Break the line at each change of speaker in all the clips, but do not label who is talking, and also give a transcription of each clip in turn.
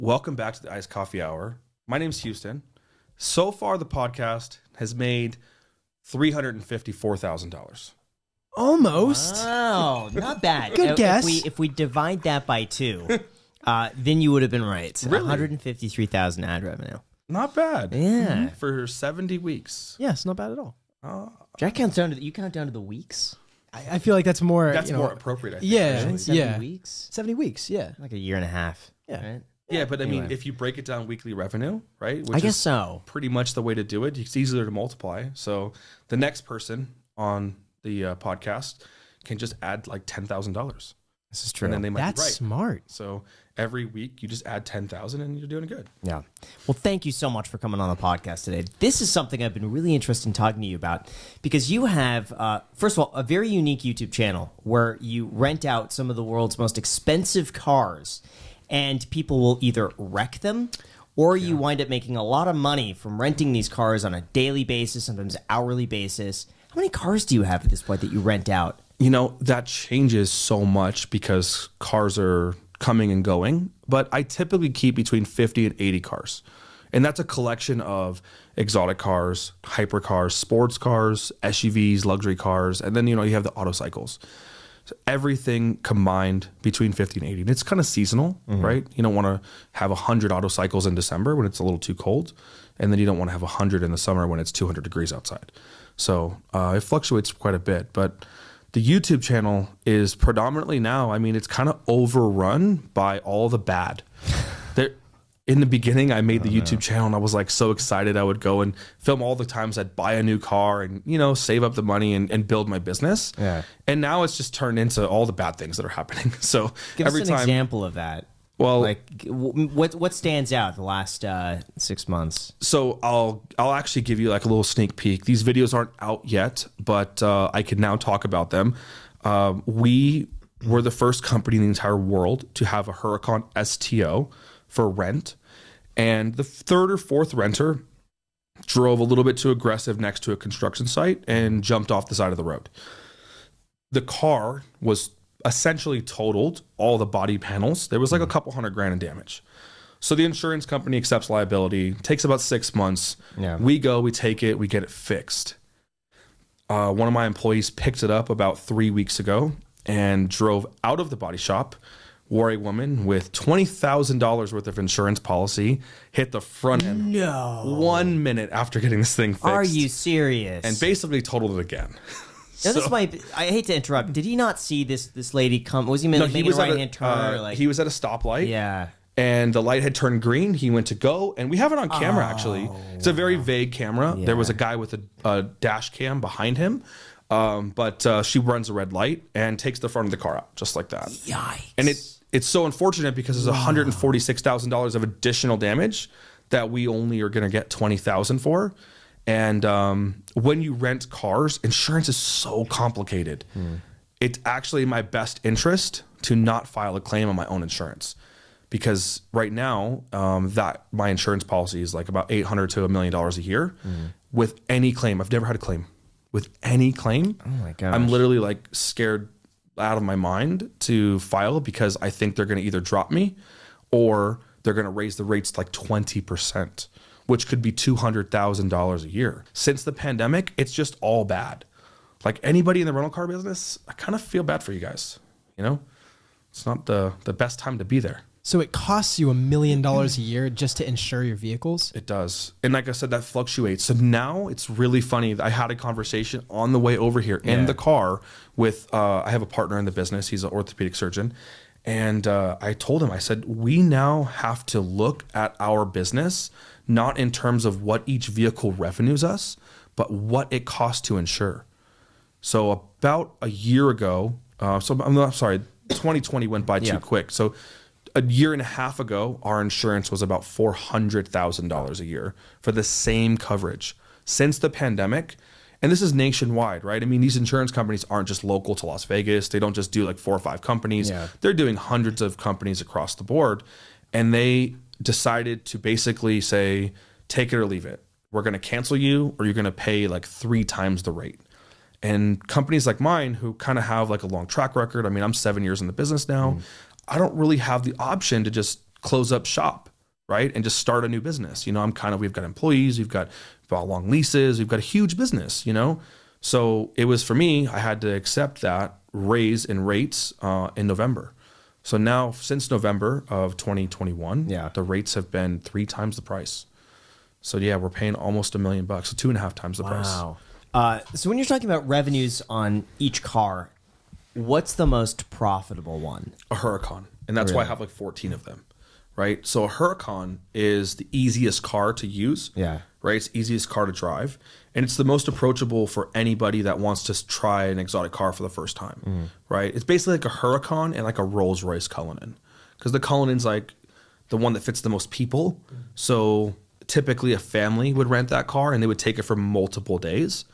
Welcome back to the Iced Coffee Hour. My name's Houston. So far, the podcast has made $354,000.
Almost.
Oh, not bad.
Good guess.
If we divide that by 2, then you would have been right.
Really?
153,000 ad revenue.
Not bad.
Yeah.
For 70 weeks.
Yes, not bad at all.
That counts down to you count down to the weeks.
I feel like that's more.
That's more appropriate, I think.
Yeah,
actually.
70 weeks,
70 weeks. Yeah.
like a year and a half.
Yeah.
Right?
Yeah, but I mean,
Anyway.
if you break it down weekly revenue, right? Which
I guess
is
so.
pretty much the way to do it. It's easier to multiply. So the next person on the podcast can just add like $10,000.
This is true.
And then they might
That's
be right.
smart.
So every week you just add 10,000 and you're doing good.
Yeah. Well, thank you so much for coming on the podcast today. This is something I've been really interested in talking to you about because you have, first of all, a very unique YouTube channel where you rent out some of the world's most expensive cars and people will either wreck them or you wind up making a lot of money from renting these cars on a daily basis, sometimes hourly basis. How many cars do you have at this point that you rent out?
You know, that changes so much because cars are coming and going, but I typically keep between 50 and 80 cars. And that's a collection of exotic cars, hypercars, sports cars, SUVs, luxury cars, and then, you know, you have the auto cycles. So everything combined between 50 and 80. And it's kind of seasonal, right? You don't want to have 100 auto cycles in December when it's a little too cold. And then you don't want to have 100 in the summer when it's 200 degrees outside. So it fluctuates quite a bit. But the YouTube channel is predominantly now, I mean, it's kind of overrun by all the bad. In the beginning, I made the YouTube channel and I was like so excited I would go and film all the times I'd buy a new car and, you know, save up the money and build my business. Yeah. And now it's just turned into all the bad things that are happening. So
Give
every
us an
time,
example of that.
well,
Like, what stands out the last 6 months?
so I'll actually give you like a little sneak peek. These videos aren't out yet, but I can now talk about them. We were the first company in the entire world to have a Huracan STO for rent. And the third or fourth renter drove a little bit too aggressive next to a construction site and jumped off the side of the road. The car was essentially totaled, all the body panels. There was like a couple $100,000 in damage. So the insurance company accepts liability, takes about 6 months.
Yeah.
We go, we take it, we get it fixed. One of my employees picked it up about 3 weeks ago and drove out of the body shop, wore a woman with $20,000 worth of insurance policy, hit the front end 1 minute after getting this thing fixed.
Are you serious?
And basically totaled it again.
Now, this might. I hate to interrupt. Did he not see this lady come? Was he making a right-hand turn? Or like,
he was at a stoplight.
yeah.
And the light had turned green. He went to go, and we have it on camera, actually. It's a very vague camera.
Yeah.
There was a guy with a dash cam behind him. But she runs a red light and takes the front of the car out, just like that.
Yikes.
And it's so unfortunate because there's $146,000 of additional damage that we only are going to get $20,000 for. And when you rent cars, insurance is so complicated. It's actually my best interest to not file a claim on my own insurance. Because right now, that my insurance policy is like about $800 to $1 million a year with any claim. I've never had a claim. With any claim,
Oh my gosh.
I'm literally like scared out of my mind to file because I think they're going to either drop me or they're going to raise the rates to like 20%, which could be $200,000 a year. Since the pandemic, it's just all bad. Like anybody in the rental car business, I kind of feel bad for you guys. You know, it's not the best time to be there.
So it costs you $1 million a year just to insure your vehicles?
It does. And like I said, that fluctuates. So now it's really funny. I had a conversation on the way over here in the car with, I have a partner in the business. He's an orthopedic surgeon. And I told him, I said, we now have to look at our business, not in terms of what each vehicle revenues us, but what it costs to insure. So about a year ago, 2020 went by too quick. So a year and a half ago, our insurance was about $400,000 a year for the same coverage. Since the pandemic, and this is nationwide, right? I mean, these insurance companies aren't just local to Las Vegas. They don't just do like 4 or 5 companies.
Yeah.
They're doing hundreds of companies across the board. And they decided to basically say, take it or leave it. We're going to cancel you or you're going to pay like 3 times the rate. And companies like mine who kind of have like a long track record. I mean, I'm 7 years in the business now. I don't really have the option to just close up shop. right? And just start a new business. You know, we've got employees, we've got long leases, we've got a huge business, you know? So it was, for me, I had to accept that raise in rates in November. So now, since November of 2021, the rates have been 3 times the price. So yeah, we're paying almost $1 million, so 2.5 times the price.
Wow. So when you're talking about revenues on each car, what's the most profitable one?
A Huracan. And that's why I have like 14 of them, right? So a Huracan is the easiest car to use, right? It's the easiest car to drive. And it's the most approachable for anybody that wants to try an exotic car for the first time, right? It's basically like a Huracan and like a Rolls-Royce Cullinan. Because the Cullinan's like the one that fits the most people. So typically a family would rent that car and they would take it for multiple days.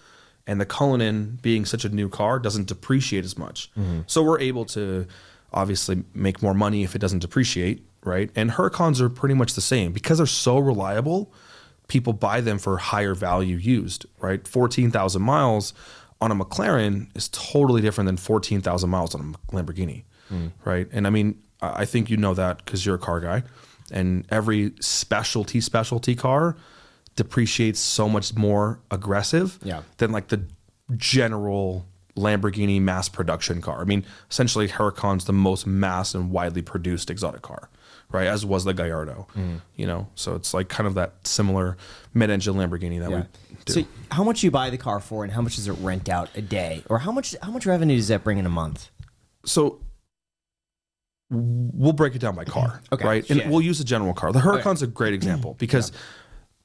And the Cullinan, being such a new car, doesn't depreciate as much. So we're able to obviously make more money if it doesn't depreciate, right? And Huracans are pretty much the same. Because they're so reliable, people buy them for higher value used, right? 14,000 miles on a McLaren is totally different than 14,000 miles on a Lamborghini, right? And I mean, I think you know that because you're a car guy. And every specialty car depreciates so much more aggressive than like the general Lamborghini mass production car. I mean, essentially Huracan's the most mass and widely produced exotic car, right? As was the Gallardo, you know? So it's like kind of that similar mid-engine Lamborghini that we do.
So how much you buy the car for and how much does it rent out a day? Or how much revenue does that bring in a month?
So we'll break it down by car, right? And we'll use a general car. The Huracan's a great example because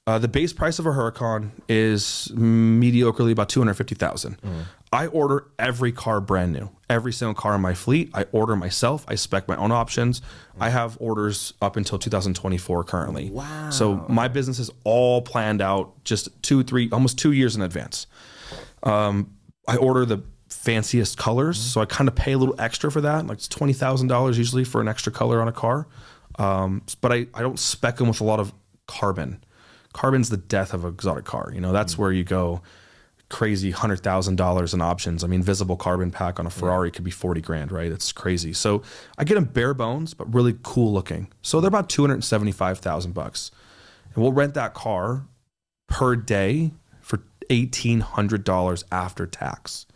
the base price of a Huracan is mediocrely about $250,000. I order every car brand new. Every single car in my fleet, I order myself. I spec my own options. I have orders up until 2024 currently.
Wow.
So my business is all planned out just almost 2 years in advance. I order the fanciest colors, so I kind of pay a little extra for that. Like it's $20,000 usually for an extra color on a car. But I don't spec them with a lot of carbon. Carbon's the death of an exotic car. You know, that's where you go crazy, $100,000 in options. I mean, visible carbon pack on a Ferrari could be 40 grand, right? It's crazy. So I get them bare bones, but really cool looking. So they're about $275,000. And we'll rent that car per day for $1,800 after tax,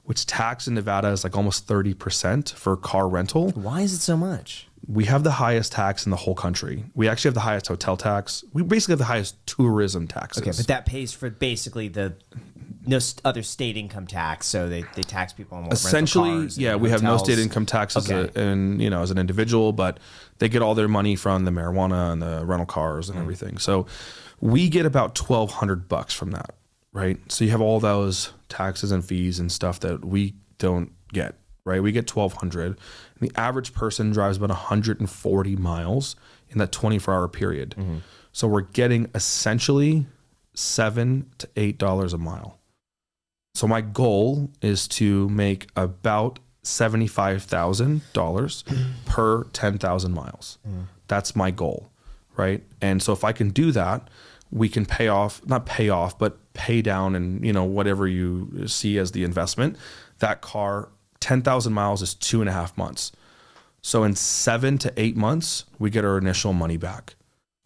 which tax in Nevada is like almost 30% for car rental.
Why is it so much?
We have the highest tax in the whole country. We actually have the highest hotel tax. We basically have the highest tourism taxes.
Okay, but that pays for basically no other state income tax, so they tax people on what
essentially,
rental cars
we have no state income tax as
Okay.
as an individual, but they get all their money from the marijuana and the rental cars and everything. So we get about $1,200 from that, right? So you have all those taxes and fees and stuff that we don't get, right? We get $1,200. And the average person drives about 140 miles in that 24-hour period. So we're getting essentially $7 to $8 a mile. So my goal is to make about $75,000 per 10,000 miles. That's my goal, right? And so if I can do that, we can not pay off, but pay down and, whatever you see as the investment. That car, 10,000 miles is 2.5 months. So in 7 to 8 months, we get our initial money back,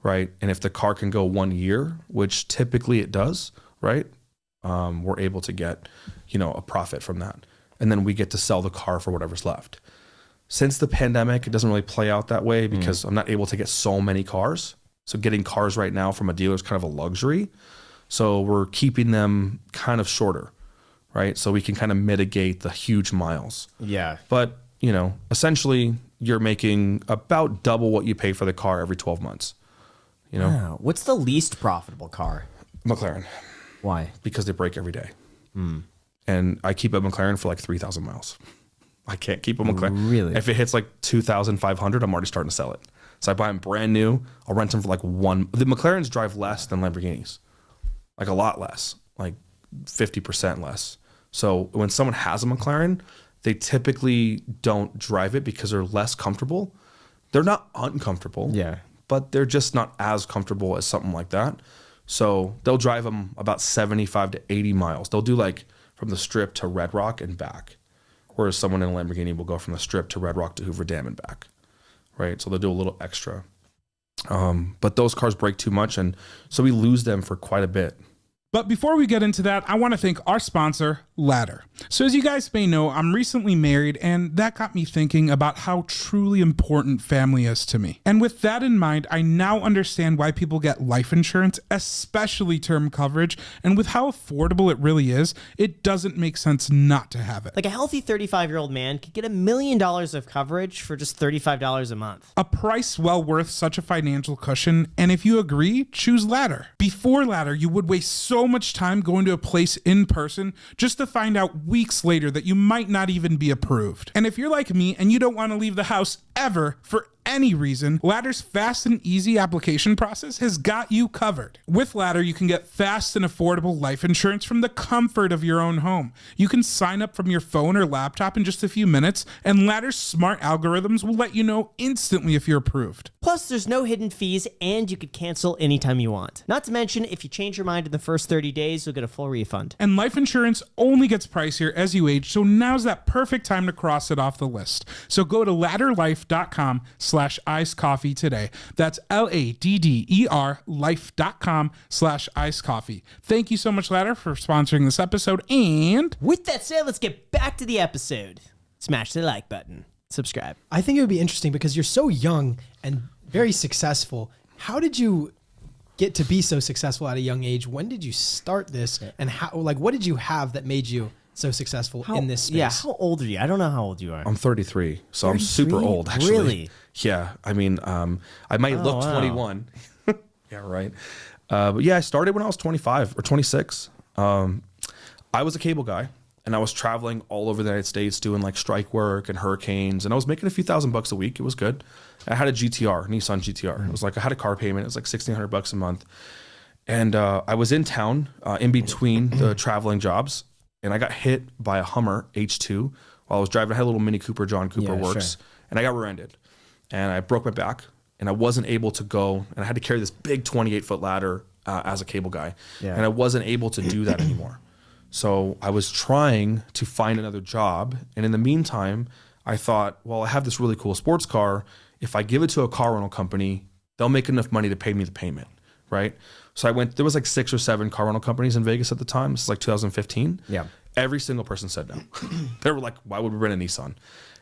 right? And if the car can go 1 year, which typically it does, right? We're able to get, a profit from that. And then we get to sell the car for whatever's left. Since the pandemic, it doesn't really play out that way because I'm not able to get so many cars. So getting cars right now from a dealer is kind of a luxury. So we're keeping them kind of shorter, right? So we can kind of mitigate the huge miles.
Yeah.
But, essentially you're making about double what you pay for the car every 12 months.
Wow. What's the least profitable car?
McLaren.
Why?
Because they break every day. And I keep a McLaren for like 3,000 miles. I can't keep a McLaren.
Really?
If it hits like 2,500, I'm already starting to sell it. So I buy them brand new. I'll rent them for like The McLarens drive less than Lamborghinis. Like a lot less. Like 50% less. So when someone has a McLaren, they typically don't drive it because they're less comfortable. They're not uncomfortable.
Yeah.
But they're just not as comfortable as something like that. So they'll drive them about 75 to 80 miles. They'll do like from the Strip to Red Rock and back. Whereas someone in a Lamborghini will go from the Strip to Red Rock to Hoover Dam and back. Right? So they'll do a little extra. But those cars break too much, and so we lose them for quite a bit.
But before we get into that, I want to thank our sponsor, Ladder. So as you guys may know, I'm recently married, and that got me thinking about how truly important family is to me. And with that in mind, I now understand why people get life insurance, especially term coverage, and with how affordable it really is, it doesn't make sense not to have it.
Like a healthy 35-year-old man could get $1 million of coverage for just $35 a month.
A price well worth such a financial cushion, and if you agree, choose Ladder. Before Ladder, you would waste so much time going to a place in person just to find out weeks later that you might not even be approved. And if you're like me and you don't want to leave the house ever for any reason, Ladder's fast and easy application process has got you covered. With Ladder, you can get fast and affordable life insurance from the comfort of your own home. You can sign up from your phone or laptop in just a few minutes, and Ladder's smart algorithms will let you know instantly if you're approved.
Plus, there's no hidden fees, and you could cancel anytime you want. Not to mention, if you change your mind in the first 30 days, you'll get a full refund.
And life insurance only gets pricier as you age, so now's that perfect time to cross it off the list. So go to ladderlife.com/iced coffee today. That's LADDER life.com/iced coffee. Thank you so much, Ladder, for sponsoring this episode. And
With that said, let's get back to the episode. Smash the like button. Subscribe.
I think it would be interesting because you're so young and very successful. How did you get to be so successful at a young age? When did you start this? And how, like, what did you have that made you so successful in this space?
Yeah, how old are you? I don't know how old you are.
I'm 33, so I'm super old, actually.
Really?
Yeah, I mean, I might look 21. Yeah, right. But yeah, I started when I was 25 or 26. I was a cable guy, and I was traveling all over the United States doing like strike work and hurricanes, and I was making a few $1,000 a week. It was good. I had a GTR, Nissan GTR. It was like I had a car payment. It was like $1,600 a month, and I was in town in between the traveling jobs, and I got hit by a Hummer H2 while I was driving. I had a little Mini Cooper, John Cooper Works, and I got rear-ended, and I broke my back, and I wasn't able to go, and I had to carry this big 28-foot ladder as a cable guy, and I wasn't able to do that anymore. So I was trying to find another job, and in the meantime, I thought, well, I have this really cool sports car. If I give it to a car rental company, they'll make enough money to pay me the payment, right? So I went, there was like 6 or 7 car rental companies in Vegas at the time. This is like 2015.
Yeah.
Every single person said no. They were like, why would we rent a Nissan?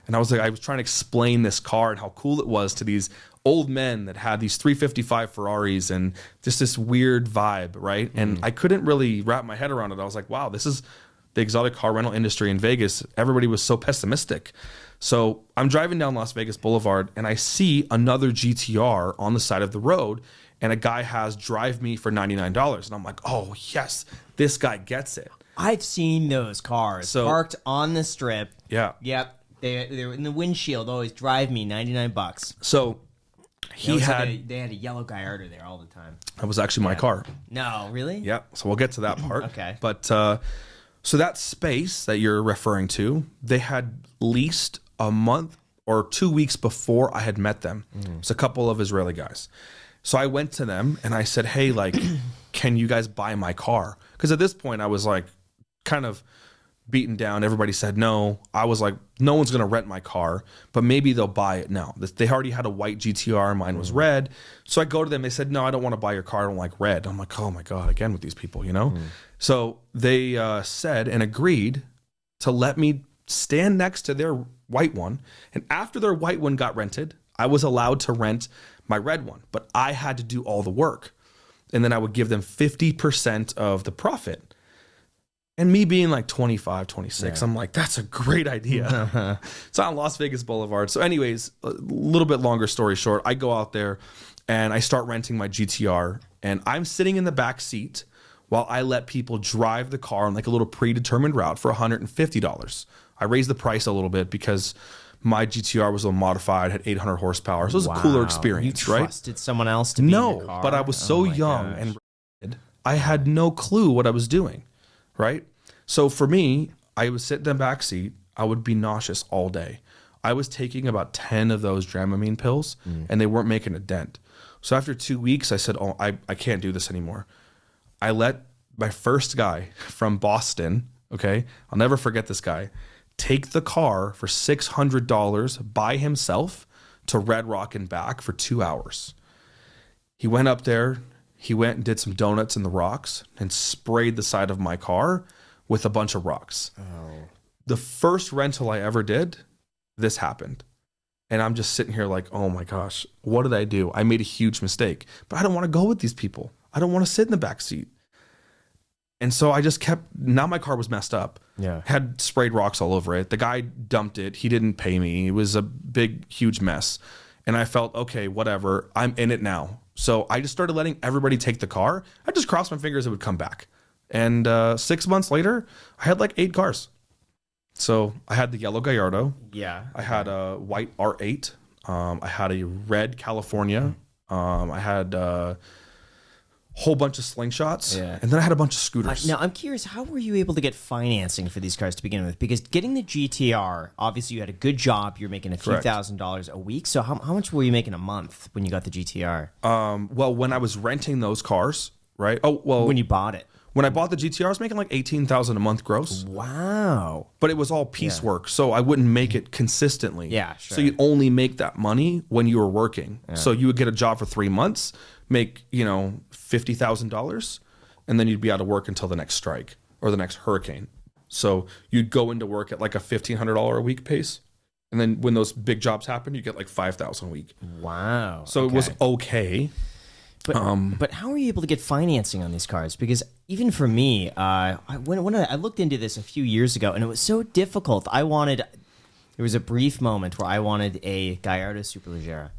And I was like, I was trying to explain this car and how cool it was to these old men that had these 355 Ferraris and just this weird vibe, right? And I couldn't really wrap my head around it. I was like, wow, this is the exotic car rental industry in Vegas. Everybody was so pessimistic. So I'm driving down Las Vegas Boulevard and I see another GTR on the side of the road, and a guy has drive me for $99. And I'm like, oh yes, this guy gets it.
I've seen those cars parked on the strip.
Yeah.
Yep. They're in the windshield. Always drive me $99.
So he had,
they had a yellow Gallardo there all the time.
that was actually my car.
No, really?
Yeah. So we'll get to that part.
Okay.
But so that space that you're referring to, they had leased a month or 2 weeks before I had met them. It's a couple of Israeli guys. So I went to them and I said, hey, like, can you guys buy my car? Because at this point I was like kind of beaten down. Everybody said no. I was like, no one's going to rent my car, but maybe they'll buy it now. They already had a white GTR. Mine was red. So I go to them. They said, no, I don't want to buy your car. I don't like red. I'm like, oh my God, again with these people, you know? So they said and agreed to let me stand next to their white one. And after their white one got rented, I was allowed to rent my red one, but I had to do all the work. And then I would give them 50% of the profit. And me being like 25, 26, I'm like, that's a great idea. It's on Las Vegas Boulevard. So anyways, a little bit longer story short, I go out there and I start renting my GTR, and I'm sitting in the back seat while I let people drive the car on like a little predetermined route for $150. I raised the price a little bit because my GTR was a little modified, had 800 horsepower. So it was a cooler experience,
you
right?
Trusted someone else to be in your car?
But I was so young and I had no clue what I was doing, right? So for me, I would sit in the back seat. I would be nauseous all day. I was taking about 10 of those Dramamine pills, and they weren't making a dent. So after 2 weeks, I said, oh, I can't do this anymore. I let my first guy from Boston, okay, I'll never forget this guy, take the car for $600 by himself to Red Rock and back for 2 hours. He went up there. He went and did some donuts in the rocks and sprayed the side of my car with a bunch of rocks. The first rental I ever did, this happened. And I'm just sitting here like, oh my gosh, what did I do? I made a huge mistake, but I don't want to go with these people. I don't want to sit in the back seat. And so I just kept, now my car was messed up.
Yeah.
Had sprayed rocks all over it. The guy dumped it. He didn't pay me. It was a big, huge mess. And I felt, okay, whatever. I'm in it now. So I just started letting everybody take the car. I just crossed my fingers it would come back. And 6 months later, I had like 8 cars. So I had the yellow Gallardo.
Yeah.
I had a white R8. I had a red California. I had a whole bunch of slingshots.
Yeah.
And then I had a bunch of scooters.
Now, I'm curious, how were you able to get financing for these cars to begin with? Because getting the GTR, obviously you had a good job. You're making a few
Correct.
$1,000s a week. So how much were you making a month when you got the GTR?
Well, when I was renting those cars, right? Oh, well,
When you bought it?
when I bought the GTR, I was making like $18,000 a month gross.
Wow.
But it was all piecework, so I wouldn't make it consistently.
Yeah, sure.
So you'd only make that money when you were working. So you would get a job for 3 months, make $50,000, and then you'd be out of work until the next strike or the next hurricane. So you'd go into work at like a $1,500 a week pace, and then when those big jobs happen, you get like $5,000 a week.
Wow.
So it was okay.
But how are you able to get financing on these cars? Because even for me, when I looked into this a few years ago, and it was so difficult. There was a brief moment where I wanted a Gallardo Superleggera.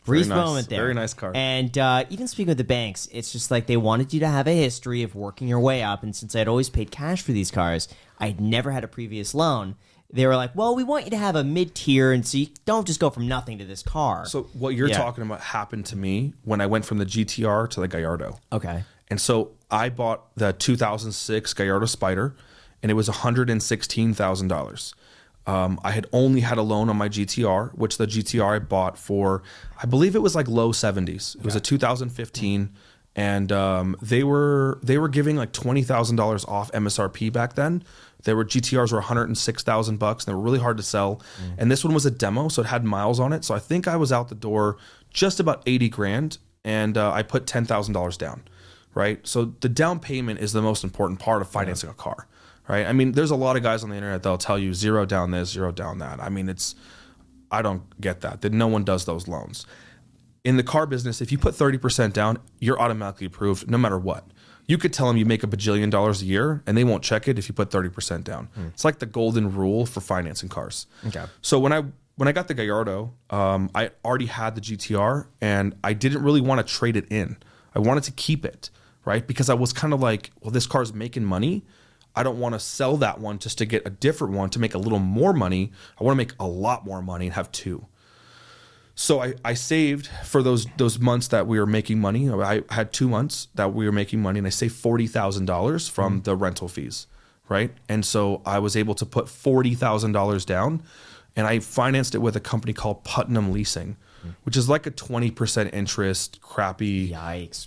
Brief
nice.
moment there.
Very nice car.
And even speaking with the banks, it's just like they wanted you to have a history of working your way up. And since I'd always paid cash for these cars, I'd never had a previous loan. They were like, well, we want you to have a mid-tier, and so you don't just go from nothing to this car.
So what you're talking about happened to me when I went from the GTR to the Gallardo.
Okay.
And so I bought the 2006 Gallardo Spider, and it was $116,000. I had only had a loan on my GTR, which the GTR I bought for, I believe it was like low 70s. It was a 2015, and they were giving like $20,000 off MSRP back then. GTRs were $106,000 and they were really hard to sell. And this one was a demo, so it had miles on it. So I think I was out the door just about 80 grand, and I put $10,000 down, right? So the down payment is the most important part of financing a car, right? I mean, there's a lot of guys on the internet that'll tell you zero down this, zero down that. I mean, I don't get that no one does those loans. In the car business, if you put 30% down, you're automatically approved no matter what. You could tell them you make $1 billion a year and they won't check it if you put 30% down. It's like the golden rule for financing cars.
Okay.
So when I got the Gallardo, I already had the GTR and I didn't really want to trade it in. I wanted to keep it, right? Because I was kind of like, well, this car's making money. I don't want to sell that one just to get a different one to make a little more money. I want to make a lot more money and have two. So I saved for those months that we were making money. I had 2 months that we were making money, and I saved $40,000 from the rental fees, right? And so I was able to put $40,000 down, and I financed it with a company called Putnam Leasing, which is like a 20% interest, crappy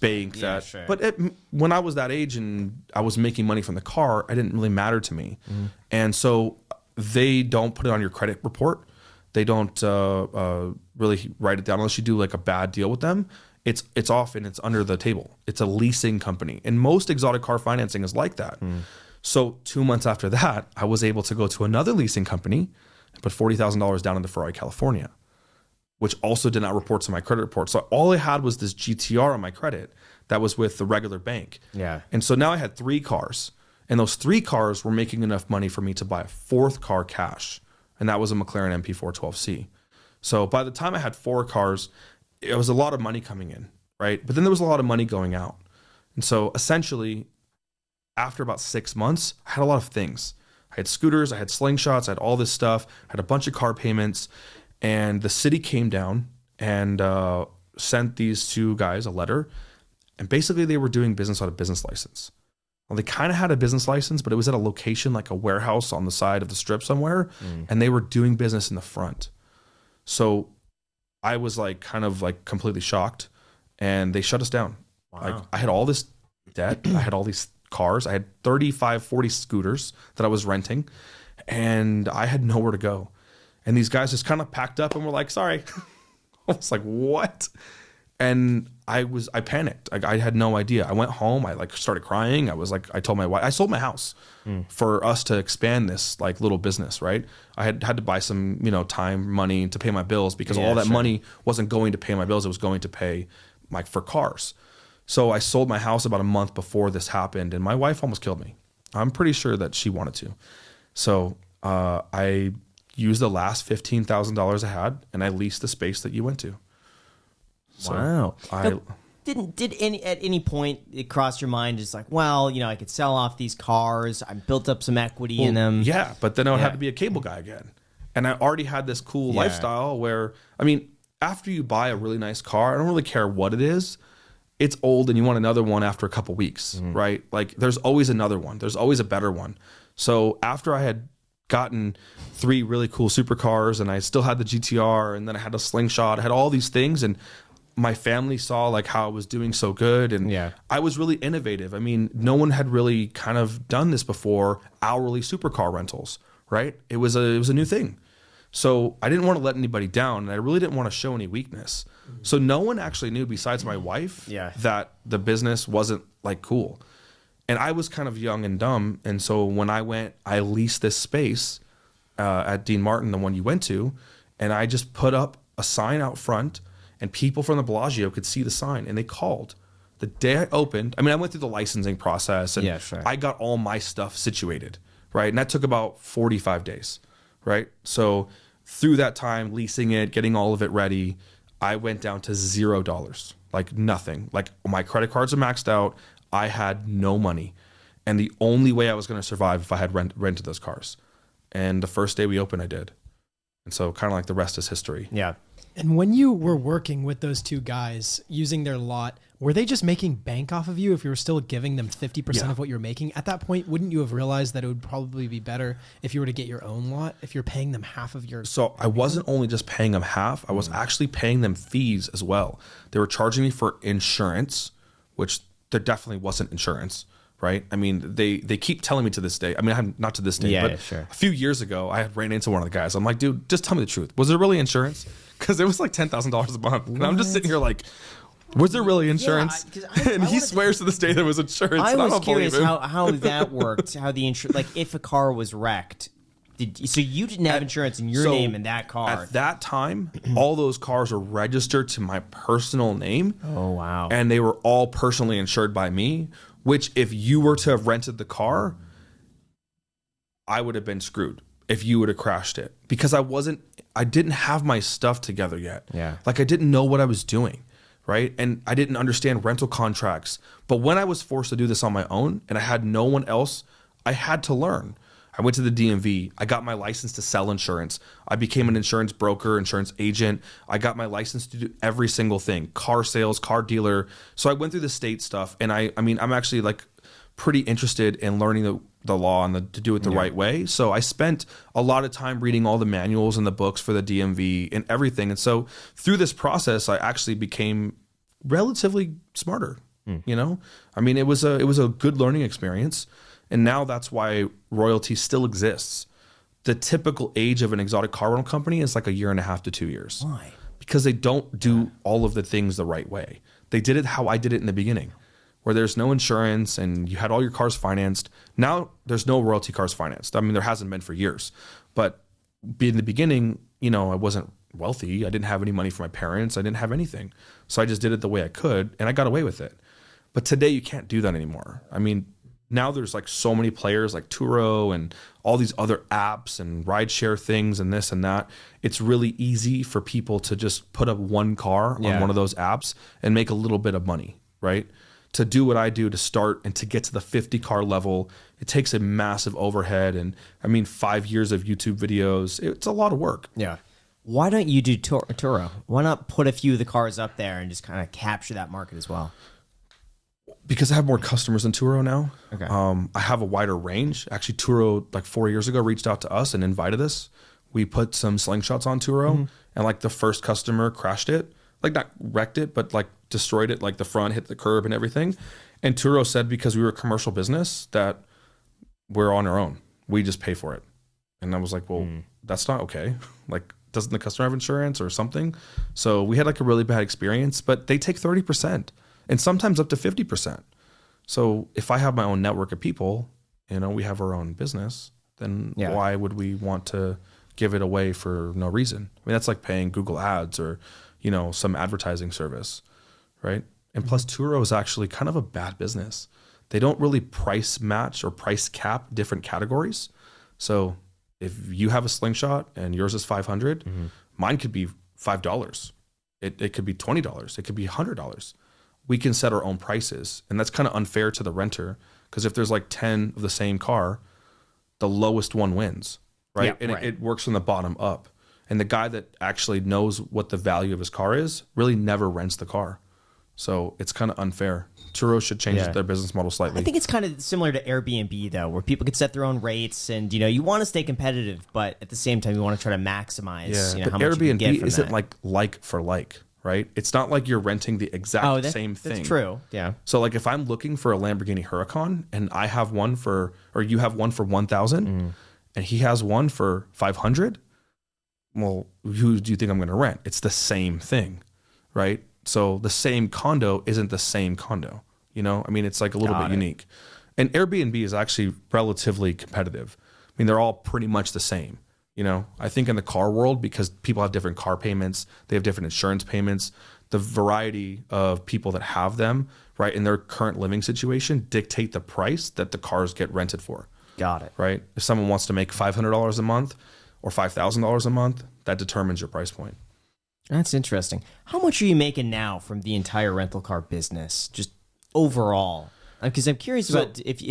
bank.
Yeah, sure.
But when I was that age and I was making money from the car, it didn't really matter to me. And so they don't put it on your credit report. They don't really write it down unless you do like a bad deal with them. It's off and it's under the table. It's a leasing company, and most exotic car financing is like that. So 2 months after that, I was able to go to another leasing company and put $40,000 down into Ferrari, California, which also did not report to my credit report. So all I had was this GTR on my credit that was with the regular bank.
Yeah.
And so now I had 3 cars, and those 3 cars were making enough money for me to buy a 4th car cash. And that was a McLaren MP412C. So by the time I had 4 cars, it was a lot of money coming in, right? But then there was a lot of money going out. And so essentially, after about 6 months, I had a lot of things. I had scooters, I had slingshots, I had all this stuff, I had a bunch of car payments. And the city came down and sent these 2 guys a letter. And basically they were doing business on a business license. Well, they kind of had a business license, but it was at a location like a warehouse on the side of the strip somewhere, and they were doing business in the front. So I was like kind of like completely shocked, and they shut us down.
Wow.
Like I had all this debt, I had all these cars, I had 35, 40 scooters that I was renting, and I had nowhere to go. And these guys just kind of packed up and were like, sorry. I was like, what? And I panicked. I had no idea. I went home. I like started crying. I was like, I told my wife, I sold my house for us to expand this like little business, right? I had to buy some, time, money to pay my bills because all that money wasn't going to pay my bills. It was going to pay like for cars. So I sold my house about a month before this happened, and my wife almost killed me. I'm pretty sure that she wanted to. So I used the last $15,000 I had, and I leased the space that you went to. So
wow. Did at any point it cross your mind just like, well, I could sell off these cars. I built up some equity in them.
Yeah, but then I would have to be a cable guy again. And I already had this cool lifestyle where, after you buy a really nice car, I don't really care what it is. It's old and you want another one after a couple weeks, right? Like there's always another one. There's always a better one. So after I had gotten 3 really cool supercars and I still had the GTR and then I had a Slingshot, I had all these things, and my family saw like how I was doing so good, and I was really innovative. No one had really kind of done this before, hourly supercar rentals, right? It was a new thing. So I didn't want to let anybody down, and I really didn't want to show any weakness. So no one actually knew besides my wife that the business wasn't like cool. And I was kind of young and dumb, and so when I went, I leased this space at Dean Martin, the one you went to, and I just put up a sign out front, and people from the Bellagio could see the sign, and they called. The day I opened, I went through the licensing process, and I got all my stuff situated, right? And that took about 45 days, right? So through that time, leasing it, getting all of it ready, I went down to $0, like nothing. Like my credit cards are maxed out. I had no money. And the only way I was going to survive if I had rented those cars. And the first day we opened, I did. And so kind of like the rest is history.
Yeah.
And when you were working with those 2 guys using their lot, were they just making bank off of you if you were still giving them 50% of what you're making? At that point, wouldn't you have realized that it would probably be better if you were to get your own lot, if you're paying them half of your...
So I wasn't only just paying them half, I was actually paying them fees as well. They were charging me for insurance, which there definitely wasn't insurance, right? They keep telling me to this day. Not to this day, but a few years ago, I had ran into one of the guys. I'm like, dude, just tell me the truth. Was there really insurance? Because it was like $10,000 a month. And I'm just sitting here like, was there really insurance? And he swears to this day there was insurance.
I was curious how that worked, how the insurance, like if a car was wrecked, so you didn't have insurance in your name in that car.
At that time, all those cars were registered to my personal name.
Oh, wow.
And they were all personally insured by me, which if you were to have rented the car, I would have been screwed if you would have crashed it, because I didn't have my stuff together yet.
Yeah.
Like I didn't know what I was doing, right? And I didn't understand rental contracts. But when I was forced to do this on my own and I had no one else, I had to learn. I went to the DMV. I got my license to sell insurance. I became an insurance broker, insurance agent. I got my license to do every single thing, car sales, car dealer. So I went through the state stuff, and I'm actually like pretty interested in learning the law and to do it the right way. So I spent a lot of time reading all the manuals and the books for the DMV and everything. And so through this process, I actually became relatively smarter. It was a good learning experience. And now that's why royalty still exists. The typical age of an exotic car rental company is like 1.5 to 2 years.
Why?
Because they don't do all of the things the right way. They did it how I did it in the beginning, where there's no insurance and you had all your cars financed. Now there's no royalty cars financed. There hasn't been for years. But in the beginning, I wasn't wealthy. I didn't have any money for my parents. I didn't have anything. So I just did it the way I could, and I got away with it. But today you can't do that anymore. Now there's like so many players like Turo and all these other apps and rideshare things and this and that. It's really easy for people to just put up one car on one of those apps and make a little bit of money, right? To do what I do to start and to get to the 50 car level, it takes a massive overhead. And 5 years of YouTube videos, it's a lot of work.
Yeah. Why don't you do Turo? Why not put a few of the cars up there and just kind of capture that market as well?
Because I have more customers than Turo now.
Okay.
I have a wider range. Actually, Turo, like 4 years ago, reached out to us and invited us. We put some slingshots on Turo, and like the first customer crashed it. Like not wrecked it, but like destroyed it, like the front hit the curb and everything. And Turo said because we were a commercial business that we're on our own. We just pay for it. And I was like, well, that's not okay. Like doesn't the customer have insurance or something? So we had like a really bad experience, but they take 30% and sometimes up to 50%. So if I have my own network of people, we have our own business, then why would we want to give it away for no reason? I mean, that's like paying Google ads or, some advertising service, right? And plus Turo is actually kind of a bad business. They don't really price match or price cap different categories. So if you have a slingshot and yours is $500, mine could be $5. It could be $20. It could be $100. We can set our own prices. And that's kind of unfair to the renter, because if there's like 10 of the same car, the lowest one wins, right?
Yeah,
and it works from the bottom up. And the guy that actually knows what the value of his car is really never rents the car. So it's kind of unfair. Turo should change their business model slightly.
I think it's kind of similar to Airbnb, though, where people can set their own rates, and you want to stay competitive, but at the same time you want to try to maximize
but
how much
Airbnb
you can get from
isn't
that.
like for like, right? It's not like you're renting the exact same thing.
That's true. Yeah.
So like if I'm looking for a Lamborghini Huracan and I have one or you have one for 1,000 and he has one for 500, well, who do you think I'm going to rent? It's the same thing, right? So the same condo isn't the same condo, I mean, it's like a little bit unique. And Airbnb is actually relatively competitive. I mean, they're all pretty much the same. I think in the car world, because people have different car payments, they have different insurance payments, the variety of people that have them, right, in their current living situation dictate the price that the cars get rented for.
Got it.
Right? If someone wants to make $500 a month or $5,000 a month, that determines your price point.
That's interesting. How much are you making now from the entire rental car business, just overall? Because I'm curious about if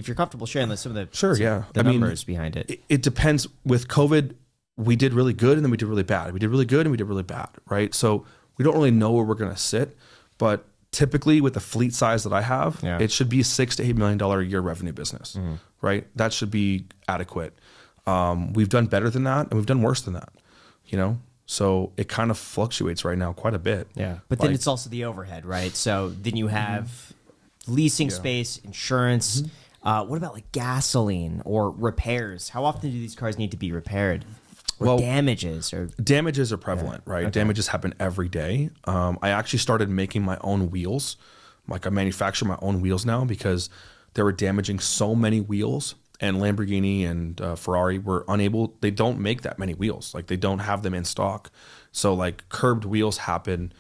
you're comfortable sharing some of the numbers behind it.
It depends. With COVID, we did really good and then we did really bad. We did really good and we did really bad, right? So we don't really know where we're going to sit, but typically with the fleet size that I have, it should be a $6 to $8 million a year revenue business, right? That should be adequate. We've done better than that and we've done worse than that, So it kind of fluctuates right now quite a bit.
Yeah. But then it's also the overhead, right? So then you have leasing space, insurance. What about like gasoline or repairs? How often do these cars need to be repaired? Or damages are
prevalent, right? Okay. Damages happen every day. I actually started making my own wheels. Like I manufacture my own wheels now because they were damaging so many wheels, and Lamborghini and Ferrari were unable. They don't make that many wheels. Like they don't have them in stock. So like curbed wheels happen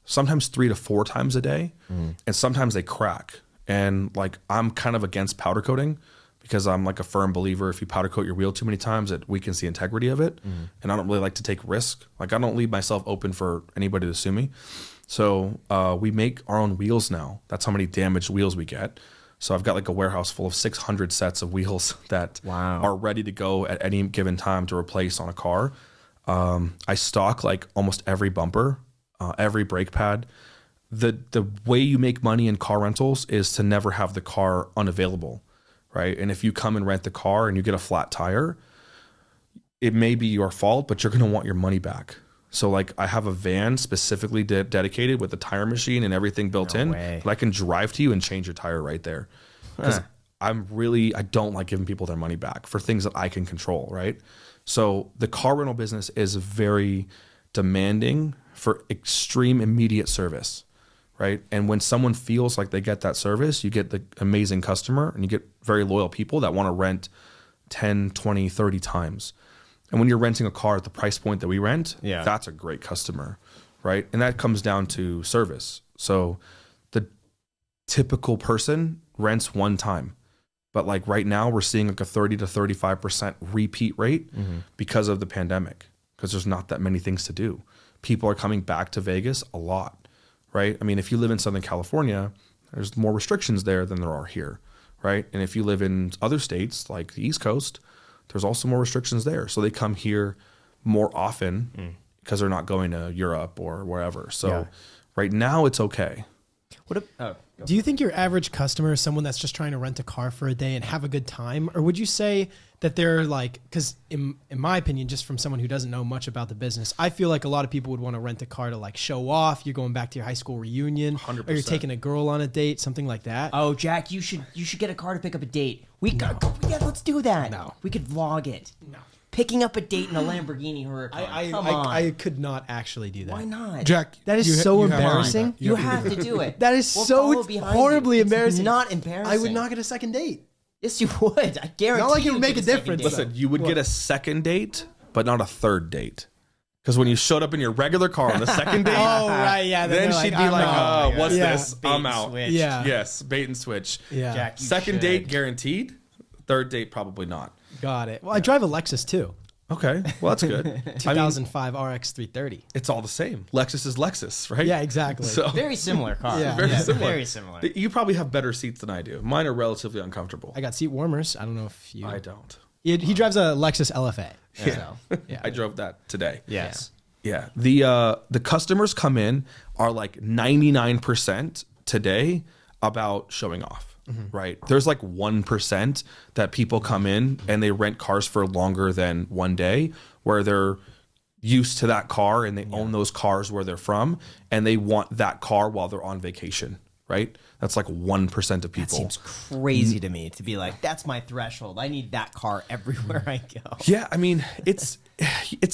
sometimes 3 to 4 times a day, and sometimes they crack. And like I'm kind of against powder coating, because I'm like a firm believer if you powder coat your wheel too many times, it weakens the integrity of it. And I don't really like to take risk. Like I don't leave myself open for anybody to sue me. So we make our own wheels now. That's how many damaged wheels we get. So I've got like a warehouse full of 600 sets of wheels that are ready to go at any given time to replace on a car. I stock like almost every bumper, every brake pad. The way you make money in car rentals is to never have the car unavailable. Right. And if you come and rent the car and you get a flat tire, it may be your fault, but you're going to want your money back. So like I have a van specifically dedicated with a tire machine and everything built in that I can drive to you and change your tire right there. Because I don't like giving people their money back for things that I can control. Right. So the car rental business is very demanding for extreme immediate service. Right. And when someone feels like they get that service, you get the amazing customer and you get very loyal people that want to rent 10, 20, 30 times. And when you're renting a car at the price point that we rent, that's a great customer. Right. And that comes down to service. So the typical person rents one time. But like right now we're seeing like a 30 to 35% repeat rate because of the pandemic, because there's not that many things to do. People are coming back to Vegas a lot. Right? I mean, if you live in Southern California, there's more restrictions there than there are here, right? And if you live in other states like the East Coast, there's also more restrictions there. So they come here more often because they're not going to Europe or wherever. So right now it's okay.
Do you think your average customer is someone that's just trying to rent a car for a day and have a good time? Or would you say that they're like, because in my opinion, just from someone who doesn't know much about the business, I feel like a lot of people would want to rent a car to like show off. You're going back to your high school reunion, 100%. Or you're taking a girl on a date, something like that.
Oh, Jack, you should get a car to pick up a date. Let's do that.
No.
We could vlog it.
No.
Picking up a date in a Lamborghini Huracan. Come on.
I could not actually do that.
Why not?
Jack,
That is so
you have to do
embarrassing.
that.
You have to do it.
That is
We'll
so
follow behind
horribly
you. It's
embarrassing.
not embarrassing.
I would not get a second date.
Yes, you would. I guarantee.
Not like it would
you'd
make
get
a
second
difference,
date.
Listen, you would get a second date, but not a third date. Because when you showed up in your regular car on the second date,
Oh, right, yeah.
then she'd be like,
out.
"Oh, what's
Yeah.
this?
Bait
I'm
and
out."
switch.
Yeah.
Yes, bait and switch.
Yeah.
Jack, you
Second
should.
date guaranteed. Third date probably not.
Got it. Well, I drive a Lexus too.
Okay, well that's good. I mean,
2005 RX 330.
it's all the same. Lexus is Lexus, right?
Yeah, exactly.
So
Very similar car.
Yeah.
very similar.
Very similar.
You probably have better seats than I do. Mine are relatively uncomfortable.
I got seat warmers. I don't know if you.
I don't.
He drives a Lexus LFA.
Yeah.
So, yeah.
I drove that today.
Yes.
Yeah. The customers come in are like 99% today about showing off. Right. There's like 1% that people come in and they rent cars for longer than one day, where they're used to that car and they own those cars where they're from, and they want that car while they're on vacation. Right. That's like 1% of
That
people.
seems crazy to me to be like, that's my threshold. I need that car everywhere I go.
Yeah, I mean, it's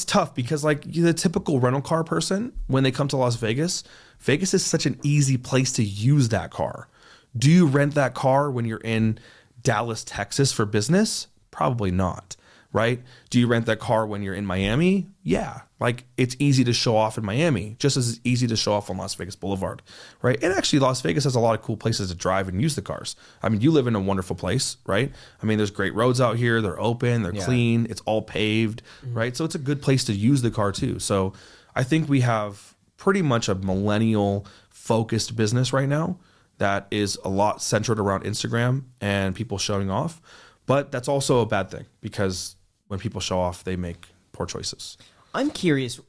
tough because like the typical rental car person, when they come to Las Vegas, Vegas is such an easy place to use that car. Do you rent that car when you're in Dallas, Texas for business? Probably not, right? Do you rent that car when you're in Miami? Yeah, like it's easy to show off in Miami, just as easy to show off on Las Vegas Boulevard, right? And actually, Las Vegas has a lot of cool places to drive and use the cars. I mean, you live in a wonderful place, right? I mean, there's great roads out here. They're open, they're clean, it's all paved, right? So it's a good place to use the car too. So I think we have pretty much a millennial focused business right now that is a lot centered around Instagram and people showing off. But that's also a bad thing because when people show off, they make poor choices.
I'm curious.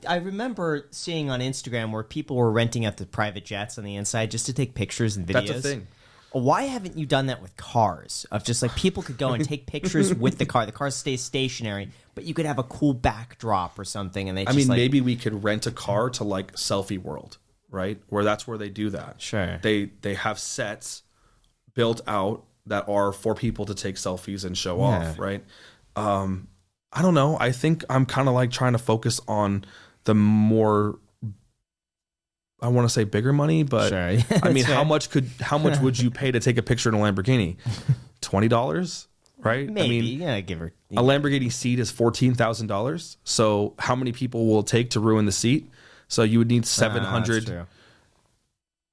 I remember seeing on Instagram where people were renting out the private jets on the inside just to take pictures and videos.
That's a thing.
Why haven't you done that with cars? Of just like people could go and take pictures with the car. The car stays stationary, but you could have a cool backdrop or something. And they just
Maybe we could rent a car to like Selfie World, right? Where that's where they do that.
Sure.
They have sets built out that are for people to take selfies and show off, right? I don't know. I think I'm kind of like trying to focus on the more, I want to say bigger money, but
Sure.
I mean,
That's
how much would you pay to take a picture in a Lamborghini? $20, right?
maybe,
I mean,
yeah, give her.
a Lamborghini seat is $14,000. So how many people will it take to ruin the seat? So you would need 700.
That's true.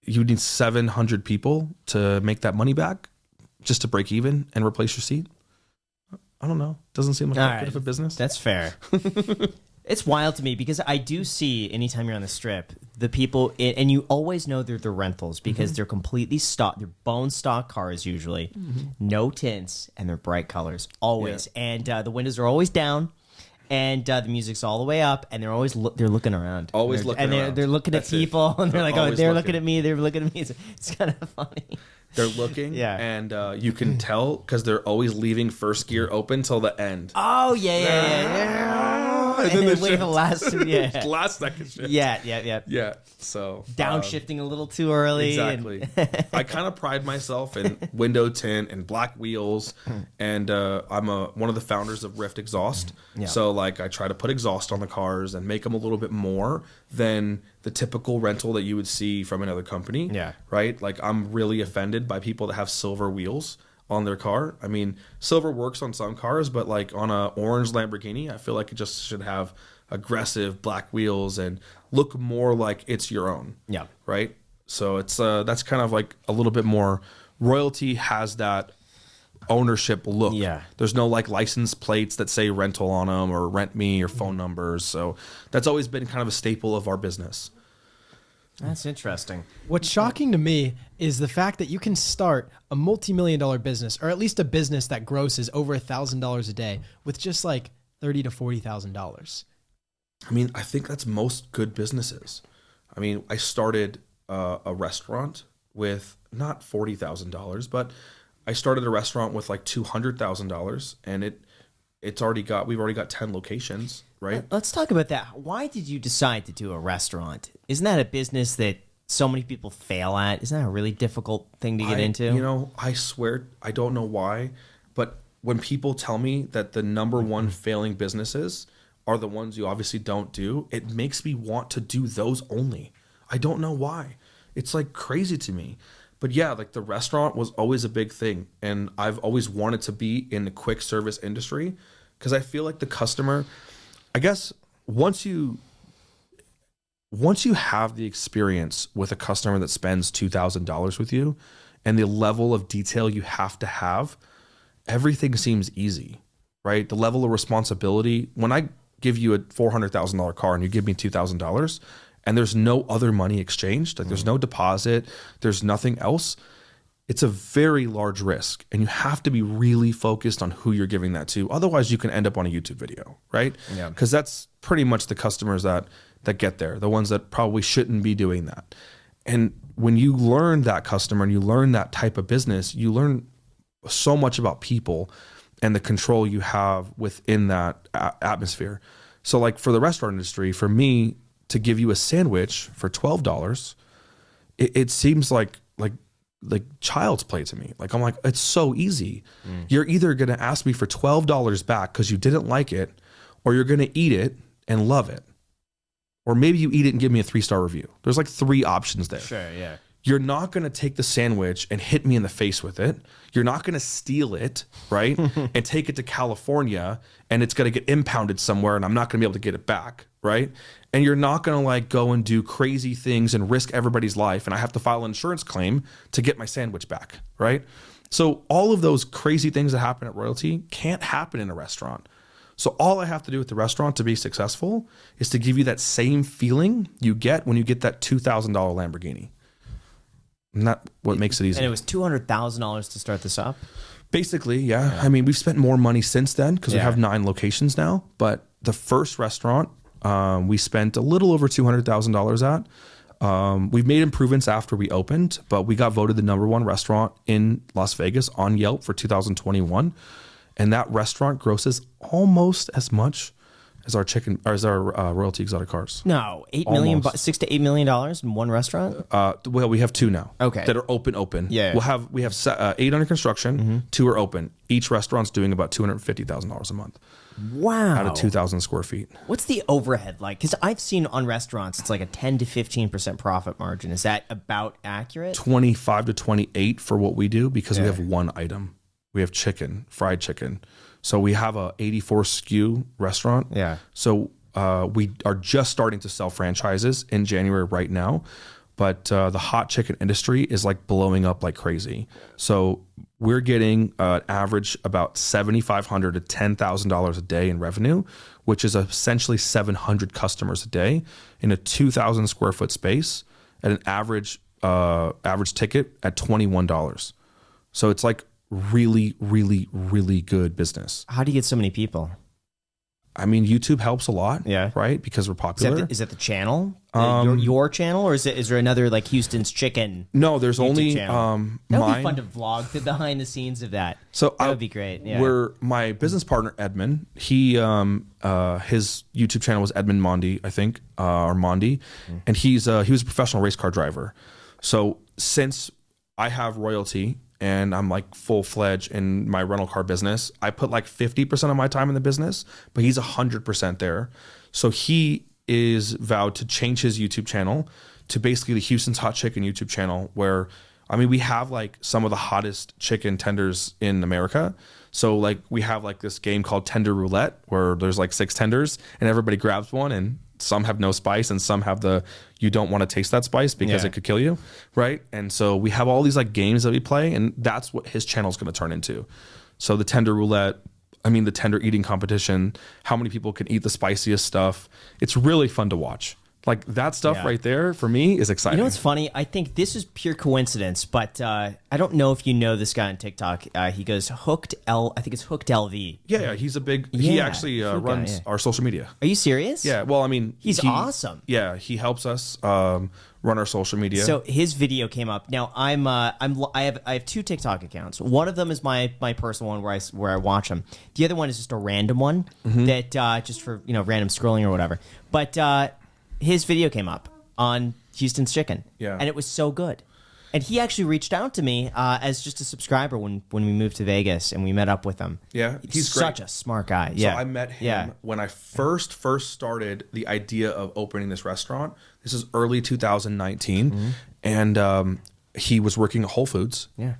You would need 700 people to make that money back, just to break even and replace your seat. I don't know. Doesn't seem like
All
that
right.
good of a business.
That's fair. It's wild to me because I do see anytime you're on the strip, the people, and you always know they're the rentals because they're completely stock, they're bone stock cars usually, no tints, and they're bright colors always, and the windows are always down, and the music's all the way up, and they're always they're looking around,
Always
They're-
looking
and
around.
they're looking
That's
at people, and they're
They're
like, oh,
always
they're
looking.
looking at me, they're looking at me. It's kind of funny.
They're looking,
Yeah.
and you can tell because they're always leaving first gear open till the end.
Oh yeah.
And
And
then
then
they
wait
shift.
the last, yeah,
Last second shift.
yeah.
So
Downshifting a little too early.
Exactly. I kind of pride myself in window tint and black wheels, and I'm one of the founders of Rift Exhaust.
Yeah.
So like I try to put exhaust on the cars and make them a little bit more than the typical rental that you would see from another company.
Yeah.
Right. Like I'm really offended by people that have silver wheels on their car. I mean, silver works on some cars, but like on a orange Lamborghini, I feel like it just should have aggressive black wheels and look more like it's your own.
Yeah.
Right. So it's that's kind of like a little bit more. Royalty has that ownership look.
Yeah.
There's no like license plates that say rental on them or rent me or phone numbers. So that's always been kind of a staple of our business.
That's interesting.
What's shocking to me is the fact that you can start a multi-million-dollar business, or at least a business that grosses over $1,000 a day, with just like $30,000 to $40,000.
I mean, I think that's most good businesses. I mean, I started a restaurant with not $40,000, but I started a restaurant with like $200,000, and we've already got 10 locations, right?
Let's talk about that. Why did you decide to do a restaurant? Isn't that a business that so many people fail at? Isn't that a really difficult thing to get into?
You know, I swear, I don't know why, but when people tell me that the number one failing businesses are the ones you obviously don't do, it makes me want to do those only. I don't know why. It's like crazy to me. But yeah, like the restaurant was always a big thing. And I've always wanted to be in the quick service industry because I feel like the customer, I guess once you have the experience with a customer that spends $2,000 with you and the level of detail you have to have, everything seems easy, right? The level of responsibility, when I give you a $400,000 car and you give me $2,000 and there's no other money exchanged, like there's no deposit, there's nothing else, it's a very large risk. And you have to be really focused on who you're giving that to. Otherwise you can end up on a YouTube video, right? Yeah. Because that's pretty much the customers that get there, the ones that probably shouldn't be doing that. And when you learn that customer and you learn that type of business, you learn so much about people and the control you have within that atmosphere. So like for the restaurant industry, for me to give you a sandwich for $12, it seems like child's play to me. Like I'm like, it's so easy. You're either going to ask me for $12 back because you didn't like it, or you're going to eat it and love it. Or maybe you eat it and give me a 3-star review. There's like 3 options there.
Sure, yeah.
You're not going to take the sandwich and hit me in the face with it. You're not going to steal it, right? And take it to California and it's going to get impounded somewhere and I'm not going to be able to get it back, right? And you're not going to like go and do crazy things and risk everybody's life and I have to file an insurance claim to get my sandwich back, right? So all of those crazy things that happen at Royalty can't happen in a restaurant. So all I have to do with the restaurant to be successful is to give you that same feeling you get when you get that $2,000 Lamborghini. And that's what makes it easy.
And it was $200,000 to start this up?
Basically, yeah. I mean, we've spent more money since then because we have 9 locations now. But the first restaurant, we spent a little over $200,000 at. We've made improvements after we opened, but we got voted the #1 restaurant in Las Vegas on Yelp for 2021. And that restaurant grosses almost as much as our Royalty exotic cars.
No, $6 to $8 million in one restaurant.
Well, we have 2 now.
Okay,
that are open.
Yeah,
we have 8 under construction. 2 are open. Each restaurant's doing about $250,000 a month.
Wow,
out of 2,000 square feet.
What's the overhead like? Because I've seen on restaurants it's like a 10 to 15% profit margin. Is that about accurate?
25 to 28 for what we do because we have 1 item. We have chicken, fried chicken. So we have a 84 SKU restaurant.
Yeah.
So we are just starting to sell franchises in January right now. But the hot chicken industry is like blowing up like crazy. So we're getting an average about $7,500 to $10,000 a day in revenue, which is essentially 700 customers a day in a 2,000 square foot space at an average ticket at $21. So it's like really, really, really good business.
How do you get so many people?
I mean, YouTube helps a lot,
yeah,
right? Because we're popular.
Is that the channel? Your channel, or is there another like Houston's Chicken?
No, there's
YouTube
only
channel? That would be fun to vlog the behind the scenes of that.
So
that would be great. Yeah.
My business partner Edmund. He his YouTube channel was Edmund Mondi, I think, or Mondi, and he was a professional race car driver. So since I have Royalty and I'm like full-fledged in my rental car business, I put like 50% of my time in the business, but he's 100% there. So he is vowed to change his YouTube channel to basically the Houston's Hot Chicken YouTube channel, where, I mean, we have like some of the hottest chicken tenders in America. So like we have like this game called Tender Roulette where there's like 6 tenders and everybody grabs one, and some have no spice and some have you don't want to taste that spice because it could kill you, right? And so we have all these like games that we play, and that's what his channel is going to turn into. So the Tender Roulette, I mean the tender eating competition, how many people can eat the spiciest stuff. It's really fun to watch. Like that stuff right there for me is exciting.
You know what's funny? I think this is pure coincidence, but I don't know if you know this guy on TikTok. He goes I think it's Hooked LV.
Yeah, he's a big. He actually runs our social media.
Are you serious?
Yeah. Well, I mean,
he's awesome.
Yeah, he helps us run our social media.
So his video came up. Now I have 2 TikTok accounts. One of them is my personal one where I watch them. The other one is just a random one that just for random scrolling or whatever. But his video came up on Houston's Chicken.
Yeah.
And it was so good. And he actually reached out to me as just a subscriber when we moved to Vegas and we met up with him.
Yeah, he's
such
great.
a smart guy.
So I met him when I first started the idea of opening this restaurant. This is early 2019, and he was working at Whole Foods.
Yeah.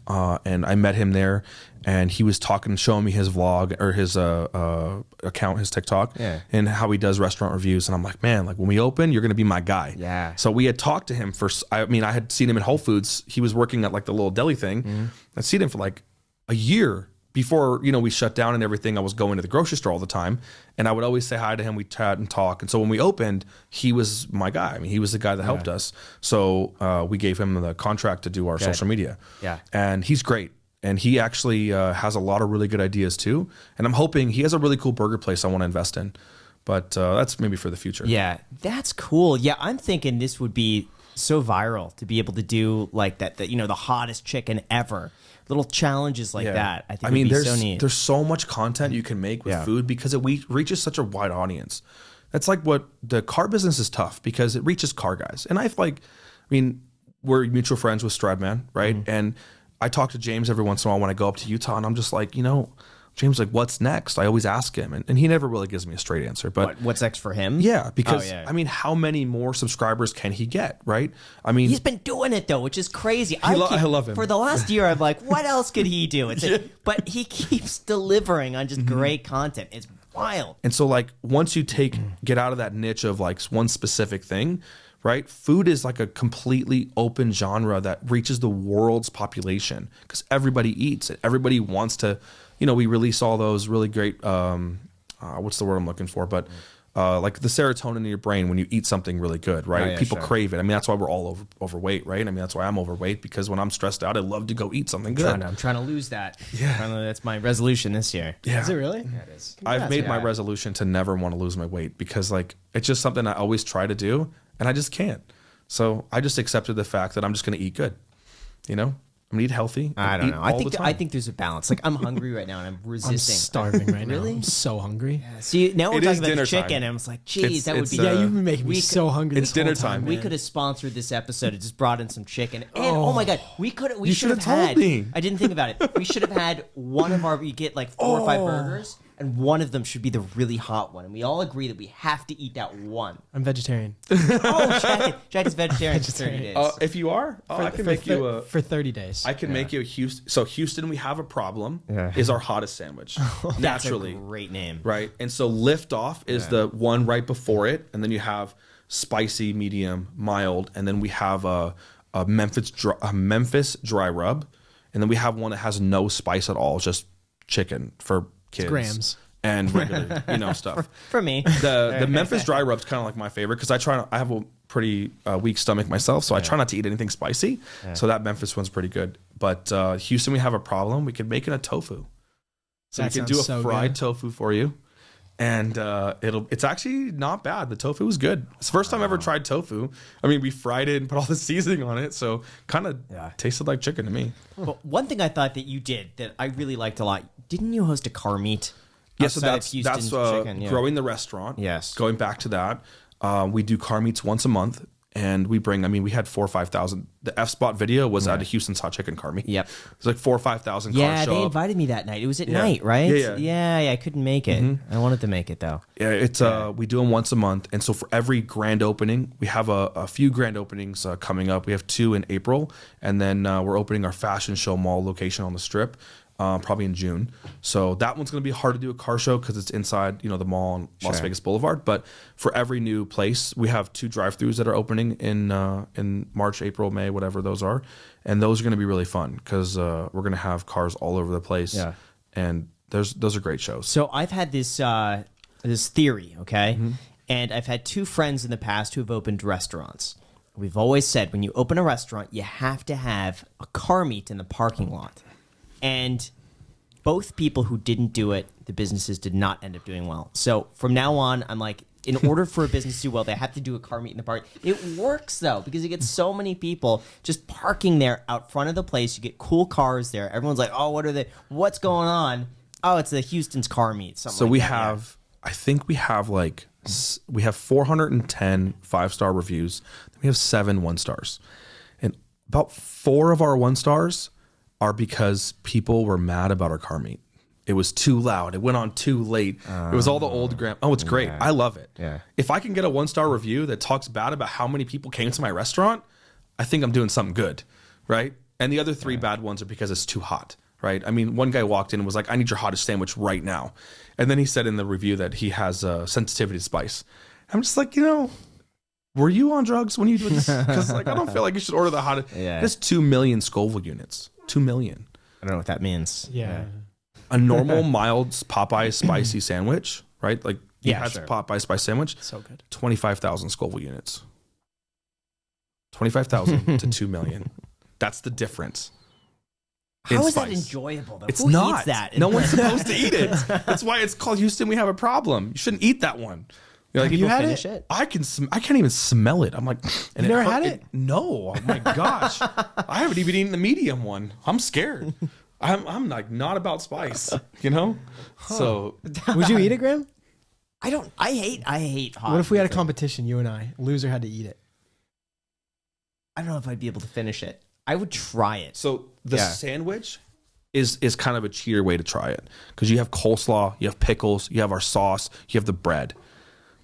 And I met him there, and he was showing me his vlog or his account, his TikTok, and how he does restaurant reviews. And I'm like, man, like when we open, you're gonna be my guy.
Yeah.
So we had talked to him for. I had seen him in Whole Foods. He was working at like the little deli thing. I'd seen him for like a year. Before, we shut down and everything, I was going to the grocery store all the time, and I would always say hi to him. We'd chat and talk. And so when we opened, he was my guy. I mean, he was the guy that helped us. So we gave him the contract to do our social media.
Yeah.
And he's great. And he actually has a lot of really good ideas too. And I'm hoping he has a really cool burger place I want to invest in. But that's maybe for the future.
Yeah, that's cool. Yeah, I'm thinking this would be so viral to be able to do like that the hottest chicken ever. Little challenges like that. I think would be so neat.
There's so much content you can make with food because it reaches such a wide audience. That's like what the car business is tough because it reaches car guys. And we're mutual friends with Stradman, right? And I talk to James every once in a while when I go up to Utah, and I'm just like, James, like, what's next? I always ask him, and he never really gives me a straight answer. But
what's next for him?
Yeah, because how many more subscribers can he get? Right?
He's been doing it though, which is crazy. I
love him.
For the last year, I'm like, what else could he do? But he keeps delivering on just great content. It's wild.
And so, like, once you get out of that niche of like one specific thing, right? Food is like a completely open genre that reaches the world's population because everybody eats it. Everybody wants to. We release all those really great, what's the word I'm looking for? But like the serotonin in your brain when you eat something really good, right? People crave it. That's why we're all overweight, right? That's why I'm overweight because when I'm stressed out, I love to go eat something good.
I'm trying to lose that.
Yeah.
That's my resolution this year.
Yeah.
Is it really?
Yeah, it is.
I've made my resolution to never want to lose my weight because like it's just something I always try to do and I just can't. So I just accepted the fact that I'm just going to eat good, I'm gonna eat healthy.
I don't know. I
I
think there's a balance. Like I'm hungry right now and I'm resisting.
I'm starving right now.
Really?
I'm so hungry.
See, now we're
It
talking
is
about the
dinner
chicken,
time.
and I was like, geez, that would be.
Yeah, you've been making me so hungry.
It's
this whole
dinner
time.
time.
We
man.
could have sponsored this episode and just brought in some chicken. And oh my god, we
You
should have
told
had.
me.
I didn't think about it. We should have had one of our. We get like 4 or 5 burgers, and one of them should be the really hot one. And we all agree that we have to eat that one.
I'm vegetarian.
Jack is vegetarian for 30 days.
If you are, I can make you a.
For 30 days.
I can make you a Houston. So Houston, we have a problem. Is our hottest sandwich naturally
That's a great name.
right? And so Liftoff is the one right before it, and then you have spicy, medium, mild, and then we have a Memphis dry rub, and then we have one that has no spice at all, just chicken for kids,
grams.
and regular stuff.
For me.
The Memphis dry rub's kind of like my favorite because I have a pretty weak stomach myself, so I try not to eat anything spicy. So that Memphis one's pretty good. But Houston, we have a problem. We could make it a tofu. So we could do a fried tofu for you. And it's actually not bad. The tofu is good. It's the first time I ever tried tofu. We fried it and put all the seasoning on it, so kind of tasted like chicken to me.
But one thing I thought that you did that I really liked a lot. Didn't you host a car meet?
Yeah, so
outside of
that's
Houston Chicken?
growing the restaurant.
Yes.
Going back to that, we do car meets once a month. And we bring, we had 4,000 or 5,000. The F-Spot video was at a Houston's Hot Chicken car meet.
Yep.
It's like 4,000 or 5,000 cars
Yeah,
show
they
up.
invited me that night. It was at night, right?
Yeah.
I couldn't make it. I wanted to make it though.
Yeah, it's we do them once a month, and so for every grand opening, we have a few grand openings coming up. We have 2 in April, and then we're opening our fashion show mall location on the Strip, probably in June. So that one's going to be hard to do a car show because it's inside, the mall on Las Vegas Boulevard. But for every new place, we have 2 drive-throughs that are opening in March, April, May, whatever those are, and those are going to be really fun because we're going to have cars all over the place.
Yeah.
And those are great shows.
So I've had this this theory, okay, and I've had 2 friends in the past who have opened restaurants. We've always said when you open a restaurant, you have to have a car meet in the parking lot. And both people who didn't do it, the businesses did not end up doing well. So from now on, I'm like, in order for a business to do well, they have to do a car meet in the park. It works, though, because you get so many people just parking there out front of the place. You get cool cars there. Everyone's like, oh, what's going on? Oh, it's the Houston's car meet.
So like I think we have 410 5-star reviews. We have 7 1-stars. And about 4 of our 1 stars are because people were mad about our car meet. It was too loud. It went on too late. It was all the old Oh, it's great. I love it.
Yeah.
If I can get a 1-star review that talks bad about how many people came to my restaurant, I think I'm doing something good, right? And the other 3 bad ones are because it's too hot, right? I mean, one guy walked in and was like, I need your hottest sandwich right now. And then he said in the review that he has sensitivity to spice. I'm just like, were you on drugs when you did this? Because like, I don't feel like you should order the hottest.
Yeah.
There's 2 million Scoville units. 2 million.
I don't know what that means.
Yeah.
A normal mild Popeye spicy sandwich, right? Like you had
sure.
Popeye spice sandwich,
So good.
25,000 Scoville units. 25,000 to 2 million. That's the difference.
How is that
spice.
enjoyable, though?
It's
Who
not.
eats that?
No one's supposed to eat it. That's why it's called Houston. We have a problem. You shouldn't eat that one. You're like,
Have you had
finish
it?
I can't even smell it. I'm like, and
You never
hurt-
had it?
No. Oh my gosh. I haven't even eaten the medium one. I'm scared. I'm like not about spice, So
Would you eat it, Graham?
I hate hot.
What if we had a competition, you and I? Loser had to eat it.
I don't know if I'd be able to finish it. I would try it.
So the
Yeah.
sandwich is kind of a cheater way to try it because you have coleslaw, you have pickles, you have our sauce, you have the bread.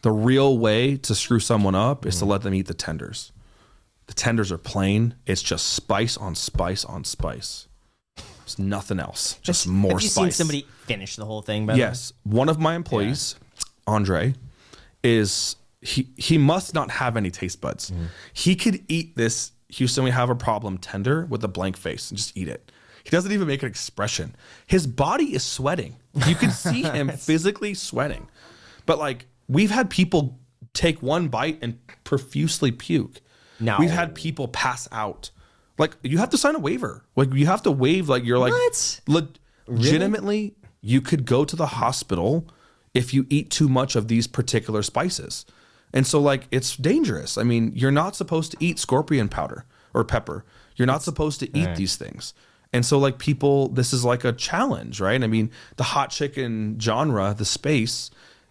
The real way to screw someone up is to let them eat the tenders. The tenders are plain. It's just spice on spice on spice. There's nothing else. Just more
Have you
spice.
seen somebody finish the whole thing? By the way?
Yes. One of my employees, Andre, is he must not have any taste buds. He could eat this Houston, we have a problem tender with a blank face and just eat it. He doesn't even make an expression. His body is sweating. You can see him physically sweating. But like we've had people take one bite and profusely puke.
No.
We've had people pass out. Like you have to sign a waiver. Like you have to waive. Like you're like
What?
legitimately. You could go to the hospital if you eat too much of these particular spices. And so like it's dangerous. I mean, you're not supposed to eat scorpion powder or pepper. You're not supposed to eat these things. And so like people, this is like a challenge, right? I mean, the hot chicken genre, the space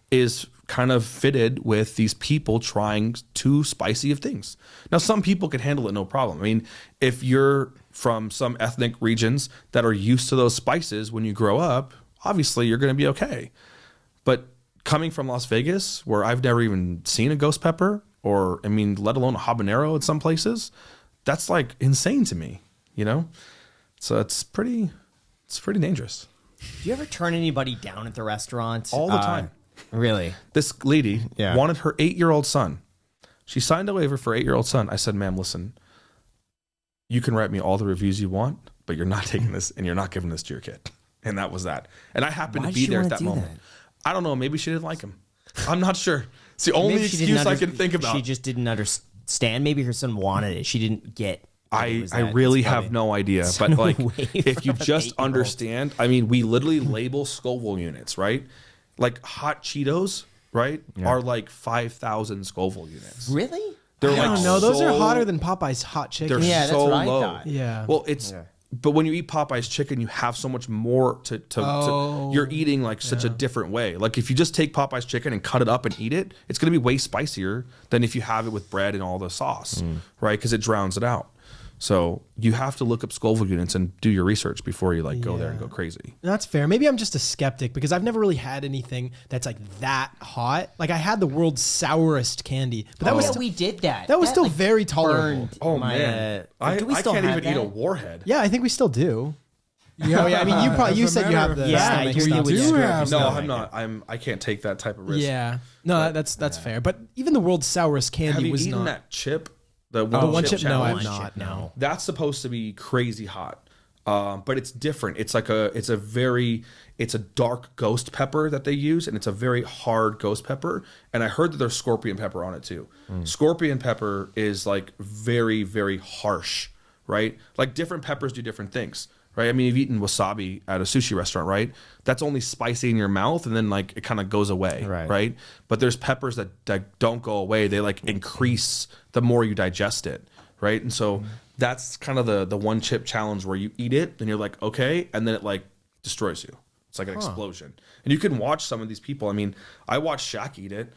is kind of fitted with these people trying too spicy of things. Now, some people can handle it no problem. I mean, if you're from some ethnic regions that are used to those spices when you grow up, obviously you're going to be okay. But coming from Las Vegas, where I've never even seen a ghost pepper or, I mean, let alone a habanero in some places, that's like insane to me, So it's pretty dangerous.
Do you ever turn anybody down at the restaurant?
All the time.
Really?
This lady
Yeah.
wanted her 8-year-old son. She signed a waiver for 8-year-old son. I said, ma'am, listen, you can write me all the reviews you want, but you're not taking this and you're not giving this to your kid. And that was that. And I happened
Why
to
did
be
she
there at
wanna
that
do
moment.
that?
I don't know. Maybe she didn't like him. I'm not sure. It's the only
Maybe she didn't
excuse I can think about.
She just didn't understand. Maybe her son wanted it. She didn't get.
I really have no idea. But like, if you
for
just
8-year-olds.
understand, I mean, we literally label Scoville units, right? Like hot Cheetos, right, are like 5,000 Scoville units.
Really?
They're
I
like
don't know. Those are
so-
hotter than Popeye's hot chicken.
They're
Yeah, that's
so
what I
low.
thought.
Yeah.
Well, but when you eat Popeye's chicken, you have so much more to you're eating like such a different way. Like if you just take Popeye's chicken and cut it up and eat it, it's going to be way spicier than if you have it with bread and all the sauce, right? Because it drowns it out. So you have to look up Scoville units and do your research before you like go there and go crazy.
That's fair. Maybe I'm just a skeptic because I've never really had anything that's like that hot. Like I had the world's sourest candy, but that was still,
we did that.
that was still
like,
very tolerable.
burned
Oh
my,
man,
do we
I
still
can't
have
even eat a
that?
warhead.
Yeah, I think we still do. Yeah, I mean, you
As a
said you
matter
have
of
the
Yeah,
stomach
you
stuff.
would
do
screw up
have
your
No,
stomach.
I'm not. I can't take that type of risk.
Yeah, no, that's fair. But even the world's sourest candy
Have you
was
eaten
not.
that chip? The
one chip? No, I've
challenge?
not. No.
That's supposed to be crazy hot, but it's different. It's like it's a dark ghost pepper that they use, and it's a very hard ghost pepper. And I heard that there's scorpion pepper on it too. Scorpion pepper is like very, very harsh, right? Like different peppers do different things, right? I mean, you've eaten wasabi at a sushi restaurant, right? That's only spicy in your mouth, and then like it kind of goes away, right? But there's peppers that don't go away. They like increase the more you digest it, right? And so that's kind of the one chip challenge where you eat it and you're like, okay, and then it like destroys you. It's like an explosion. And you can watch some of these people. I mean, I watched Shaq eat it.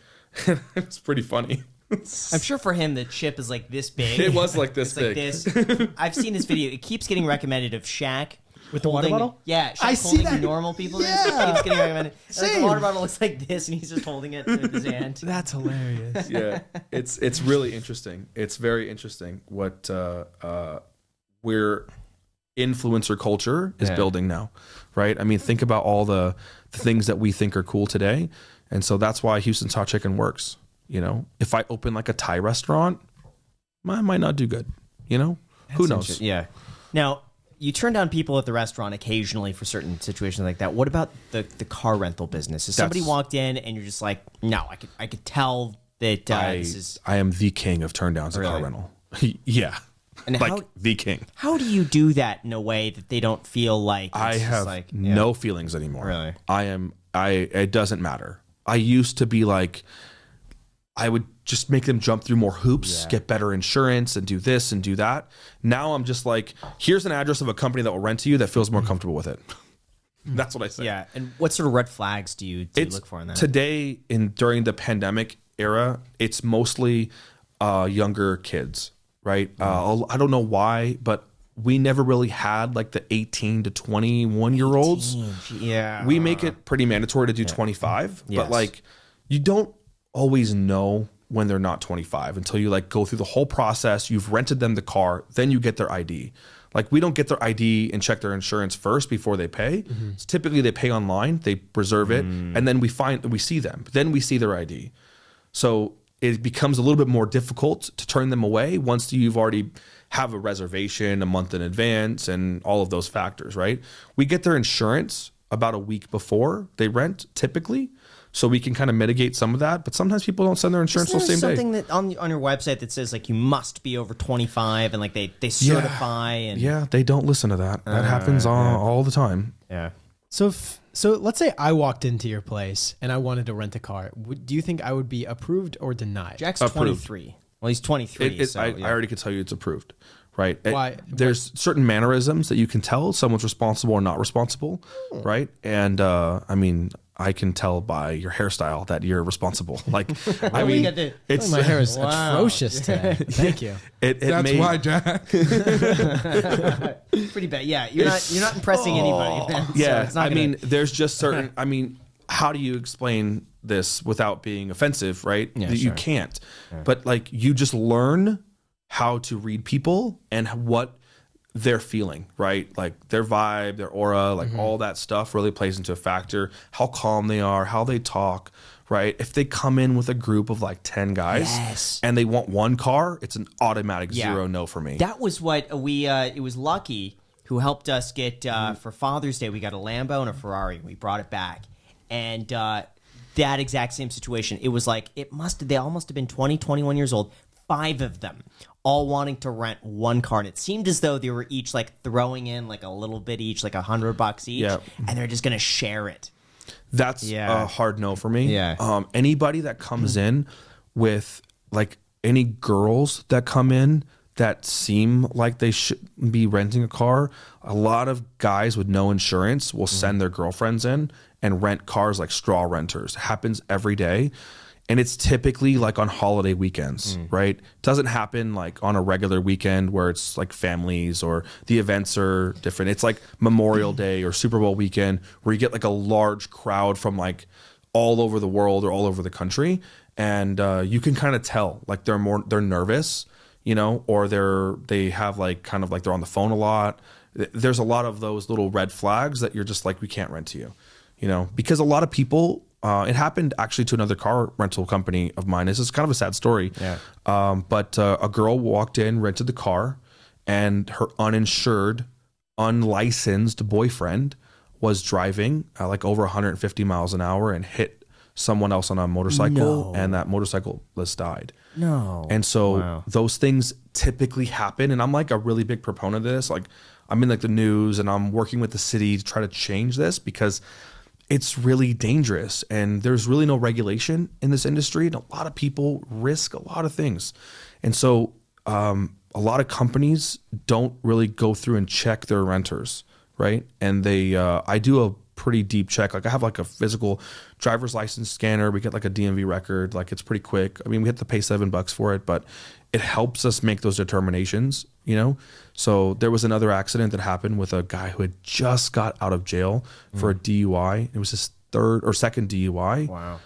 It's pretty funny.
I'm sure for him the chip is like this big.
It was like this
it's
big.
Like this. I've seen this video. It keeps getting recommended of Shaq
With the water bottle?
Yeah, Shaq
I see
holding
that.
normal people.
Yeah.
It keeps getting recommended. And, like,
Same.
the water bottle looks like this, and he's just holding it with his hand.
That's hilarious.
Yeah, it's really interesting. It's very interesting what we're influencer culture is building now, right? I mean, think about all the things that we think are cool today, and so that's why Houston's Hot Chicken works. You know, if I open like a Thai restaurant, I might not do good. You know, who knows?
Yeah. Now, you turn down people at the restaurant occasionally for certain situations like that. What about the car rental business? If somebody walked in and you're just like, no, I could tell that this is.
I am the king of turn downs at car rental. Yeah.
And
like the king.
How do you do that in a way that they don't feel like it's
I
just
have
like,
no feelings anymore.
Really?
It doesn't matter. I used to be like, I would just make them jump through more hoops, get better insurance, and do this and do that. Now I'm just like, here's an address of a company that will rent to you that feels more comfortable with it. That's what I say.
Yeah. And what sort of red flags do you look for in that?
Today, during the pandemic era, it's mostly younger kids, right? I don't know why, but we never really had like the 18 to 21 year olds.
Yeah.
We make it pretty mandatory to do 25, but like you don't always know when they're not 25 until you like go through the whole process. You've rented them the car, then you get their ID. Like we don't get their ID and check their insurance first before they pay. So typically they pay online, they reserve it, and then we see them. Then we see their ID. So it becomes a little bit more difficult to turn them away once you've already have a reservation a month in advance and all of those factors, right? We get their insurance about a week before they rent typically. So we can kind of mitigate some of that, but sometimes people don't send their insurance till the same day.
Something that on your website that says like you must be over 25 and like they certify and
they don't listen to that. That happens all the time.
Yeah.
So let's say I walked into your place and I wanted to rent a car. Do you think I would be approved or denied?
Jack's 23. Well, he's 23.
I already could tell you it's approved, right?
Why?
There's certain mannerisms that you can tell someone's responsible or not responsible, right? And I mean, I can tell by your hairstyle that you're responsible. Like, I mean, it's
my hair is atrocious today. Thank you.
That's why, Jack.
Pretty bad. Yeah, you're not impressing anybody. Man.
Yeah,
so it's not
there's just certain. I mean, how do you explain this without being offensive? Right?
Yeah,
you can't. But like, you just learn how to read people and what they're feeling, right? Like their vibe, their aura, like all that stuff really plays into a factor. How calm they are, how they talk, right? If they come in with a group of like 10 guys and they want one car, it's an automatic 0 no for me.
That was what it was Lucky who helped us get, for Father's Day, we got a Lambo and a Ferrari. We brought it back. And that exact same situation, it was like, they all must have been 20, 21 years old, 5 of them, all wanting to rent one car. And it seemed as though they were each like throwing in like a little bit each, like $100 each, and they're just going to share it.
That's a hard no for me.
Yeah.
Anybody that comes in with like any girls that come in that seem like they should be renting a car, a lot of guys with no insurance will send their girlfriends in and rent cars like straw renters. It happens every day. And it's typically like on holiday weekends, right? Doesn't happen like on a regular weekend where it's like families or the events are different. It's like Memorial Day or Super Bowl weekend where you get like a large crowd from like all over the world or all over the country. And you can kind of tell like they're nervous, you know, or they have like kind of like they're on the phone a lot. There's a lot of those little red flags that you're just like, we can't rent to you, you know, because a lot of people, it happened actually to another car rental company of mine. This is kind of a sad story.
Yeah.
But a girl walked in, rented the car, and her uninsured, unlicensed boyfriend was driving like over 150 miles an hour and hit someone else on a motorcycle, and that motorcyclist died.
No.
And so those things typically happen. And I'm like a really big proponent of this. Like I'm in like the news and I'm working with the city to try to change this because it's really dangerous and there's really no regulation in this industry. And a lot of people risk a lot of things. And so a lot of companies don't really go through and check their renters, right? And I do a pretty deep check. Like I have like a physical driver's license scanner. We get like a DMV record. Like it's pretty quick. I mean, we have to pay $7 for it, but it helps us make those determinations, you know? So there was another accident that happened with a guy who had just got out of jail for a DUI. It was his third or second DUI.
Wow.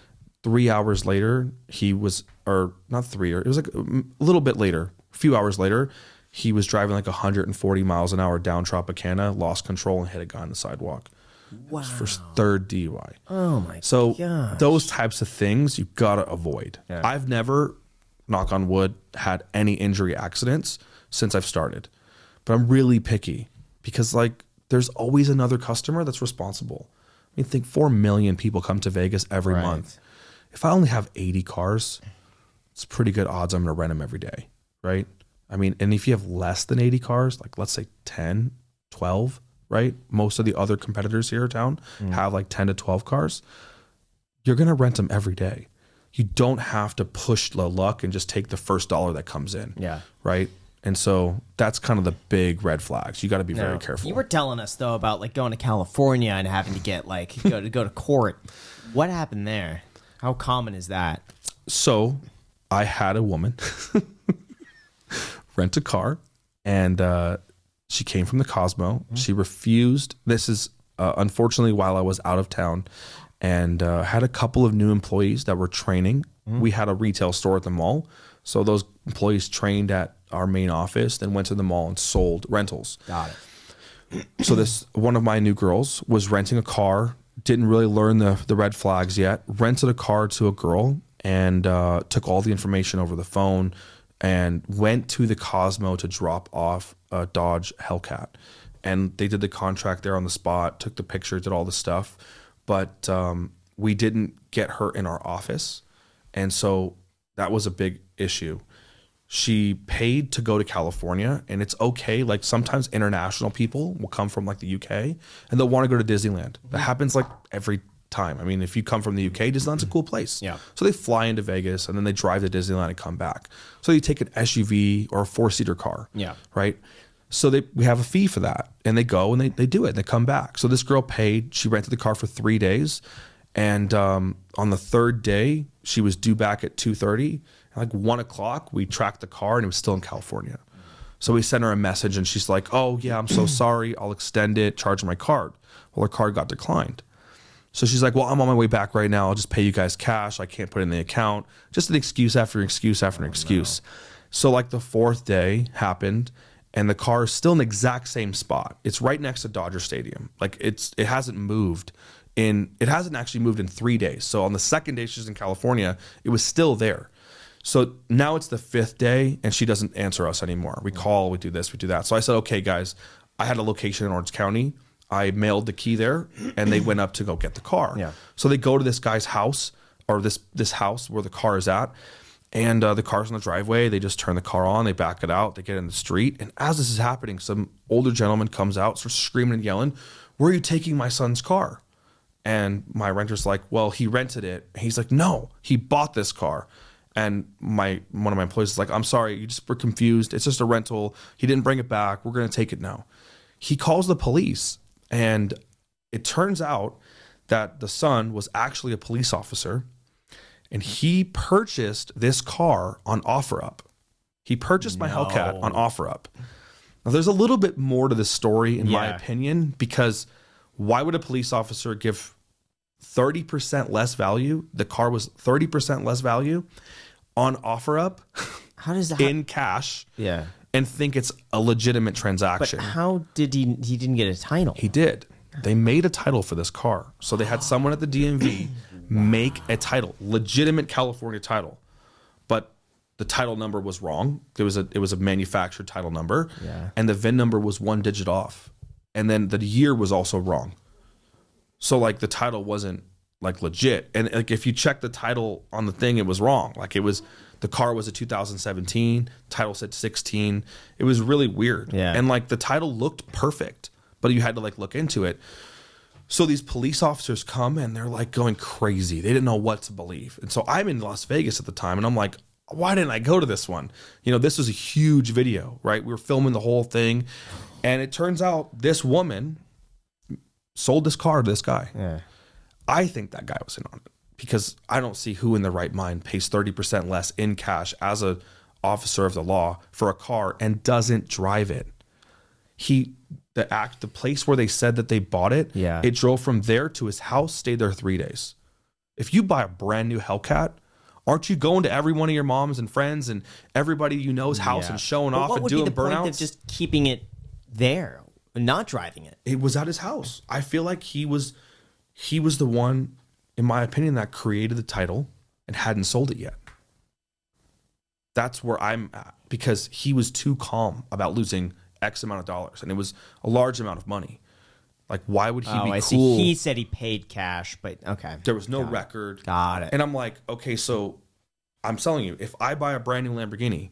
3 hours later, he was, or not 3, or it was like a little bit later, a few hours later, he was driving like 140 miles an hour down Tropicana, lost control, and hit a guy on the sidewalk.
Wow.
For his third DUI.
Oh my
So
gosh.
those types of things you gotta avoid.
Yeah.
I've never, knock on wood, had any injury accidents since I've started. But I'm really picky because like there's always another customer that's responsible. I mean, think 4 million people come to Vegas every month. If I only have 80 cars, it's pretty good odds I'm gonna rent them every day, right? I mean, and if you have less than 80 cars, like let's say 10, 12, right? Most of the other competitors here in town have like 10 to 12 cars. You're going to rent them every day. You don't have to push the luck and just take the first dollar that comes in.
Yeah.
Right. And so that's kind of the big red flags. You got to be very careful.
You were telling us though about like going to California and having to get like go to court. What happened there? How common is that?
So I had a woman rent a car, and she came from the Cosmo. She refused. This is unfortunately while I was out of town, and had a couple of new employees that were training. We had a retail store at the mall, so those employees trained at our main office, then went to the mall and sold rentals.
Got it.
So this one of my new girls was renting a car, didn't really learn the red flags yet, rented a car to a girl, and took all the information over the phone, and went to the Cosmo to drop off a Dodge Hellcat. And they did the contract there on the spot, took the picture, did all the stuff. But we didn't get her in our office. And so that was a big issue. She paid to go to California, and it's okay. Like sometimes international people will come from like the UK and they'll want to go to Disneyland. That happens like every time. I mean, if you come from the UK, Disneyland's a cool place.
Yeah.
So they fly into Vegas and then they drive to Disneyland and come back. So you take an SUV or a 4-seater car.
Yeah.
Right. So we have a fee for that, and they go and they do it and they come back. So this girl paid, she rented the car for 3 days. And on the third day, she was due back at 2:30. Like 1 o'clock, we tracked the car and it was still in California. So we sent her a message and she's like, oh yeah, I'm so sorry. I'll extend it, charge my card. Well, her card got declined. So she's like, well, I'm on my way back right now. I'll just pay you guys cash. I can't put it in the account. Just an excuse after an excuse after an excuse. So like the fourth day happened, and the car is still in the exact same spot. It's right next to Dodger Stadium. Like it hasn't moved it hasn't actually moved in 3 days. So on the second day she's in California, it was still there. So now it's the fifth day and she doesn't answer us anymore. We call, we do this, we do that. So I said, okay, guys, I had a location in Orange County. I mailed the key there, and they went up to go get the car.
Yeah.
So they go to this guy's house, or this house where the car is at, and the car's in the driveway. They just turn the car on, they back it out, they get in the street. And as this is happening, some older gentleman comes out, starts screaming and yelling, where are you taking my son's car? And my renter's like, well, he rented it. He's like, no, he bought this car. And one of my employees is like, I'm sorry, you just were confused. It's just a rental. He didn't bring it back. We're going to take it now. He calls the police, and it turns out that the son was actually a police officer, and he purchased this car on OfferUp. He purchased my Hellcat on OfferUp. Now, there's a little bit more to this story, in my opinion, because why would a police officer give 30% less value? The car was 30% less value on OfferUp.
How does that
in cash?
Yeah.
And think it's a legitimate transaction.
But how did he didn't get a title?
He did. They made a title for this car. So they had someone at the DMV make a title, legitimate California title. But the title number was wrong. It was a manufactured title number.
Yeah.
And the VIN number was 1 digit off. And then the year was also wrong. So like the title wasn't like legit. And like if you check the title on the thing, it was wrong. Like the car was a 2017, title said 16. It was really weird.
Yeah.
And like the title looked perfect, but you had to like look into it. So these police officers come and they're like going crazy. They didn't know what to believe. And so I'm in Las Vegas at the time, and I'm like, why didn't I go to this one? You know, this was a huge video, right? We were filming the whole thing. And it turns out this woman sold this car to this guy.
Yeah.
I think that guy was in on it because I don't see who in their right mind pays 30% less in cash as a officer of the law for a car and doesn't drive it. The place where they said that they bought it, it drove from there to his house, stayed there 3 days. If you buy a brand new Hellcat, aren't you going to every one of your moms and friends and everyb's house and showing off and doing burnouts? What would be the point of
just keeping it there, not driving it?
It was at his house. I feel like he was the one, in my opinion, that created the title and hadn't sold it yet. That's where I'm at because he was too calm about losing X amount of dollars, and it was a large amount of money. Like, why would he be cool?
I see. He said he paid cash, but okay.
There was no record.
Got it.
And I'm like, okay, so I'm telling you, if I buy a brand new Lamborghini,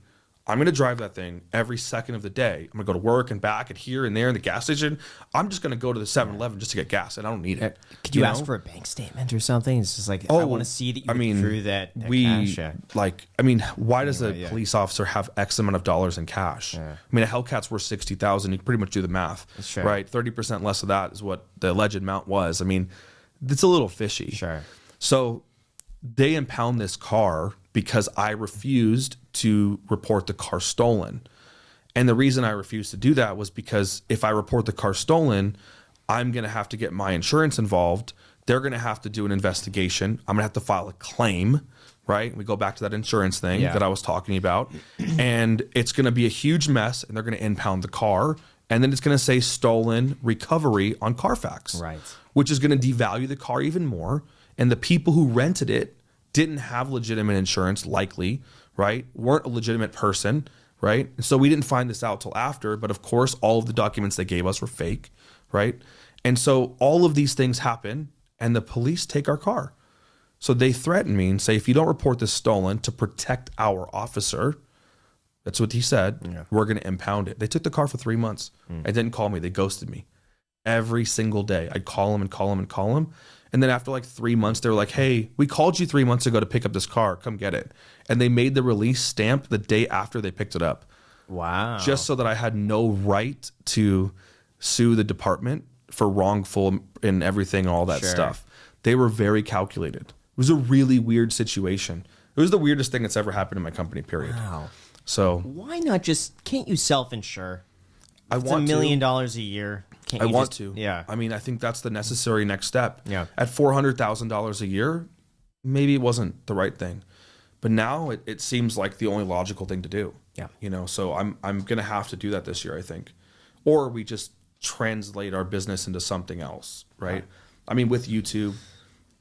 I'm going to drive that thing every second of the day. I'm going to go to work and back and here and there in the gas station. I'm just going to go to the 7-Eleven just to get gas, and I don't need it.
Could you ask for a bank statement or something? It's just like, I want to see that you withdrew that cash.
Why does a police officer have X amount of dollars in cash?
Yeah.
I mean, a Hellcat's worth $60,000. You can pretty much do the math, right? 30% less of that is what the alleged amount was. I mean, it's a little fishy.
Sure.
So they impound this car because I refused to report the car stolen. And the reason I refused to do that was because if I report the car stolen, I'm going to have to get my insurance involved. They're going to have to do an investigation. I'm going to have to file a claim, right? We go back to that insurance thing that I was talking about. And it's going to be a huge mess, and they're going to impound the car. And then it's going to say stolen recovery on Carfax,
right? Which
is going to devalue the car even more. And the people who rented it didn't have legitimate insurance, likely, right? Weren't a legitimate person, right? And so we didn't find this out till after, but of course, all of the documents they gave us were fake, right? And so all of these things happen, and the police take our car. So they threaten me and say, if you don't report this stolen to protect our officer, that's what he said, we're going to impound it. They took the car for 3 months and didn't call me. They ghosted me every single day. I'd call him and call him and call him. And then after like 3 months, they were like, hey, we called you 3 months ago to pick up this car. Come get it. And they made the release stamp the day after they picked it up.
Wow.
Just so that I had no right to sue the department for wrongful and everything and all that stuff. They were very calculated. It was a really weird situation. It was the weirdest thing that's ever happened in my company, period.
Wow.
So
why not can't you self-insure?
It's $1
million a year.
I want to.
Yeah.
I mean, I think that's the necessary next step.
Yeah.
At $400,000 a year, maybe it wasn't the right thing. But now it seems like the only logical thing to do.
Yeah.
So I'm going to have to do that this year, I think. Or we just translate our business into something else, right? I mean, with YouTube,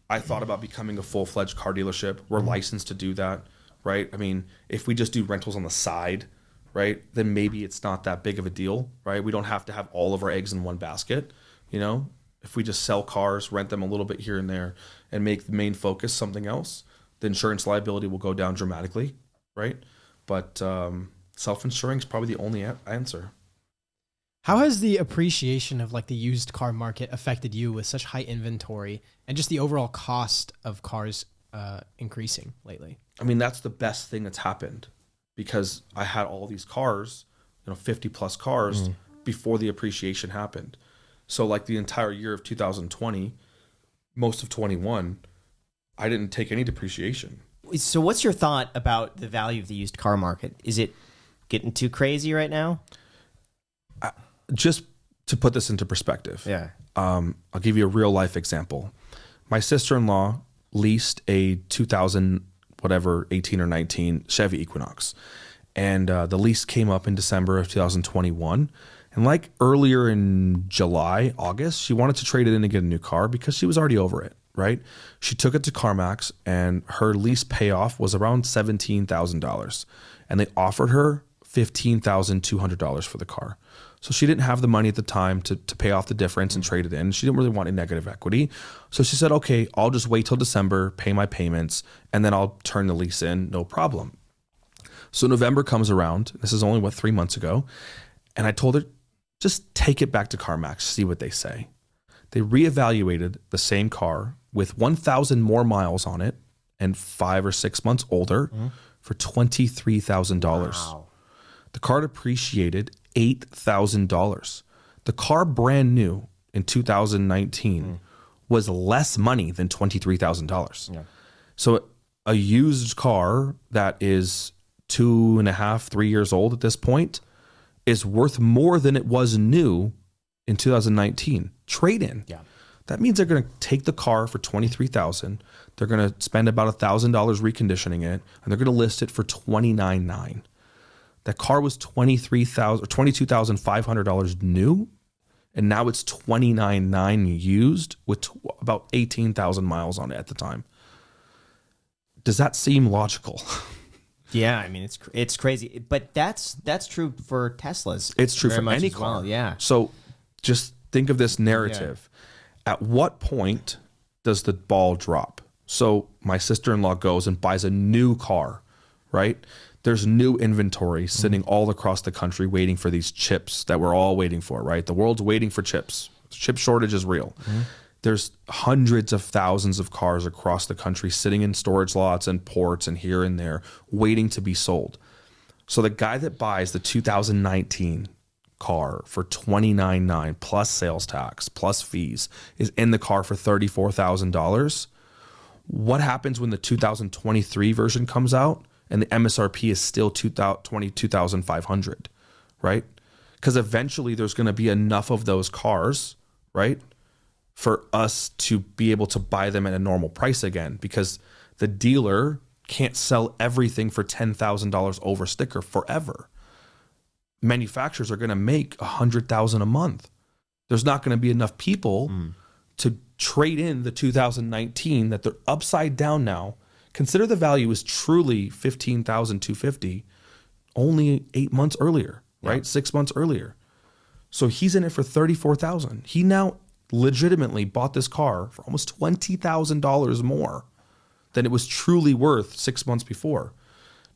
I thought about becoming a full-fledged car dealership. We're licensed to do that, right? I mean, if we just do rentals on the side, right, then maybe it's not that big of a deal, right? We don't have to have all of our eggs in one basket, If we just sell cars, rent them a little bit here and there, and make the main focus something else, the insurance liability will go down dramatically, right? But self-insuring is probably the only answer.
How has the appreciation of like the used car market affected you with such high inventory and just the overall cost of cars increasing lately?
I mean, that's the best thing that's happened because I had all these cars, 50 plus cars before the appreciation happened. So like the entire year of 2020, most of 21, I didn't take any depreciation.
So what's your thought about the value of the used car market? Is it getting too crazy right now?
Just to put this into perspective, I'll give you a real life example. My sister-in-law leased a 18 or 19 Chevy Equinox, and the lease came up in December of 2021. And like earlier in July, August, she wanted to trade it in and get a new car because she was already over it, right? She took it to CarMax, and her lease payoff was around $17,000, and they offered her $15,200 for the car. So she didn't have the money at the time to pay off the difference and trade it in. She didn't really want a negative equity. So she said, okay, I'll just wait till December, pay my payments, and then I'll turn the lease in, no problem. So November comes around. This is only, 3 months ago. And I told her, just take it back to CarMax, see what they say. They reevaluated the same car with 1,000 more miles on it and 5 or 6 months older for $23,000.
Wow.
The car depreciated $8,000. The car brand new in 2019 was less money than $23,000.
Yeah.
So a used car that is 2.5, 3 years old at this point is worth more than it was new in 2019. Trade in.
Yeah.
That means they're going to take the car for $23,000. They're going to spend about $1,000 reconditioning it, and they're going to list it for $29,900. That car was $23,000 or $22,500 new, and now it's $29,900 used with about 18,000 miles on it at the time. Does that seem logical?
Yeah, I mean it's crazy, but that's true for Teslas.
It's true
very
for
much
any
as well,
car.
Yeah.
So just think of this narrative. At what point does the ball drop? So my sister-in-law goes and buys a new car, right? There's new inventory sitting all across the country waiting for these chips that we're all waiting for, right? The world's waiting for chips. Chip shortage is real. There's hundreds of thousands of cars across the country sitting in storage lots and ports and here and there waiting to be sold. So the guy that buys the 2019 car for $29,900 plus sales tax plus fees is in the car for $34,000. What happens when the 2023 version comes out and the MSRP is still $22,500, right? Because eventually there's going to be enough of those cars, right, for us to be able to buy them at a normal price again, because the dealer can't sell everything for $10,000 over sticker forever. Manufacturers are going to make $100,000 a month. There's not going to be enough people to trade in the 2019 that they're upside down now. Consider the value is truly $15,250 only 8 months earlier, right? 6 months earlier. So he's in it for $34,000. He now legitimately bought this car for almost $20,000 more than it was truly worth 6 months before.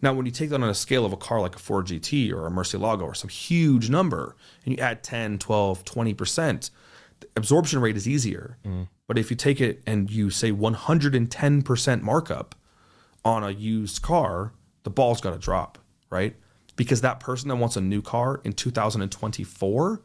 Now, when you take that on a scale of a car like a Ford GT or a Murcielago or some huge number, and you add 10, 12, 20%, the absorption rate is easier. But if you take it and you say 110% markup on a used car, the ball's got to drop, right? Because that person that wants a new car in 2024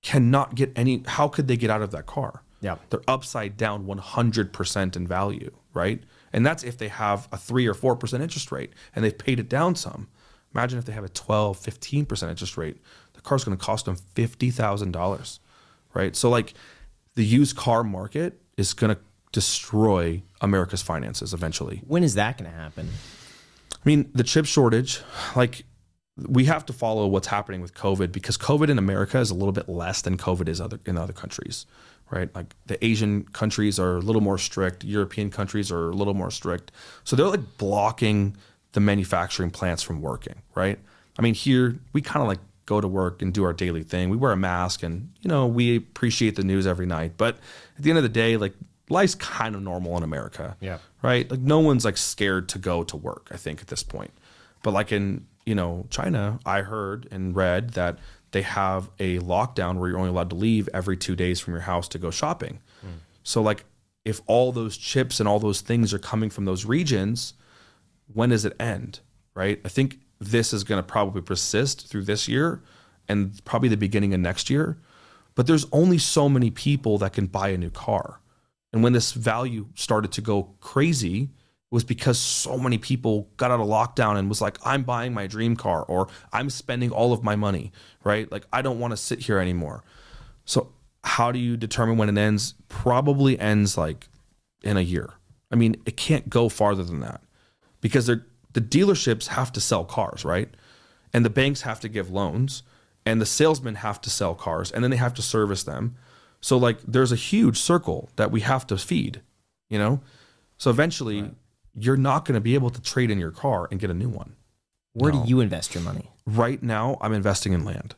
cannot get any, how could they get out of that car?
Yeah.
They're upside down 100% in value, right? And that's if they have a 3 or 4% interest rate and they've paid it down some. Imagine if they have a 12, 15% interest rate. The car's going to cost them $50,000, right? So like the used car market is going to destroy America's finances eventually.
When is that going to happen?
I mean, the chip shortage, like we have to follow what's happening with COVID, because COVID in America is a little bit less than COVID is in other countries, right? Like the Asian countries are a little more strict. European countries are a little more strict. So they're like blocking the manufacturing plants from working, right? I mean, here we kind of like go to work and do our daily thing. We wear a mask and, you know, we appreciate the news every night. But at the end of the day, like life's kind of normal in America, right? Like no one's like scared to go to work, I think, at this point. But like in, you know, China, I heard and read that they have a lockdown where you're only allowed to leave every 2 days from your house to go shopping. So like if all those chips and all those things are coming from those regions, when does it end, right? I think this is going to probably persist through this year and probably the beginning of next year. But there's only so many people that can buy a new car. And when this value started to go crazy, it was because so many people got out of lockdown and was like, I'm buying my dream car, or I'm spending all of my money, right? Like, I don't want to sit here anymore. So how do you determine when it ends? Probably ends like in a year. I mean, it can't go farther than that, because the dealerships have to sell cars, right? And the banks have to give loans, and the salesmen have to sell cars, and then they have to service them. So like there's a huge circle that we have to feed, you know? So eventually you're not going to be able to trade in your car and get a new one.
Where do you invest your money?
Right now I'm investing in land.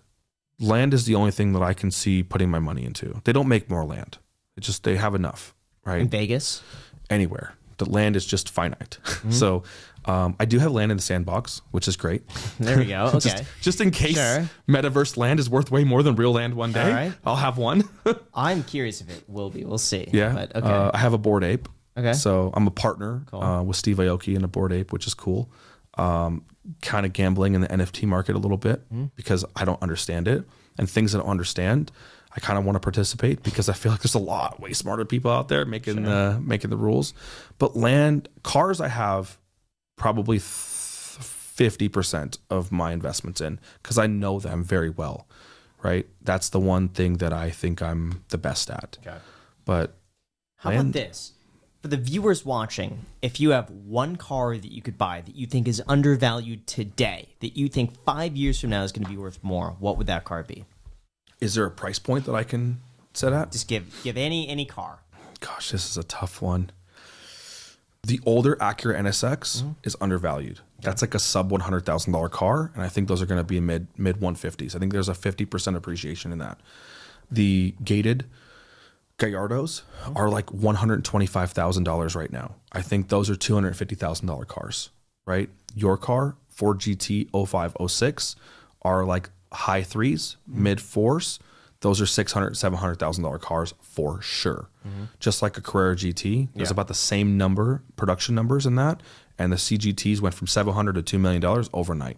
Land is the only thing that I can see putting my money into. They don't make more land. It's just, they have enough, right?
In Vegas?
Anywhere. The land is just finite. So I do have land in the sandbox, which is great.
There we go. Okay.
just in case metaverse land is worth way more than real land one day.
All right.
I'll have one.
I'm curious if it will be. We'll see.
Yeah.
But, okay.
I have a Bored Ape.
Okay.
So I'm a partner
Cool.
with Steve Aoki in a Bored Ape, which is cool. Kind of gambling in the NFT market a little bit because I don't understand it, and things I don't understand, I kind of want to participate because I feel like there's a lot way smarter people out there making the rules. But cars, I have probably 50% of my investments in because I know them very well, right? That's the one thing that I think I'm the best at. Okay. But
how about this? For the viewers watching, if you have one car that you could buy that you think is undervalued today, that you think 5 years from now is going to be worth more, what would that car be?
Is there a price point that I can set at?
Just give any car.
Gosh, this is a tough one. The older Acura NSX is undervalued. That's like a sub $100,000 car, and I think those are going to be mid 150s. I think there's a 50% appreciation in that. The gated Gallardos are like $125,000 right now. I think those are $250,000 cars, right? Your car, Ford GT 05, 06 are like high threes, mid fours. Those are $600,000, $700,000 cars for sure. Just like a Carrera GT, there's about the same production numbers in that, and the CGTs went from $700,000 to $2 million overnight.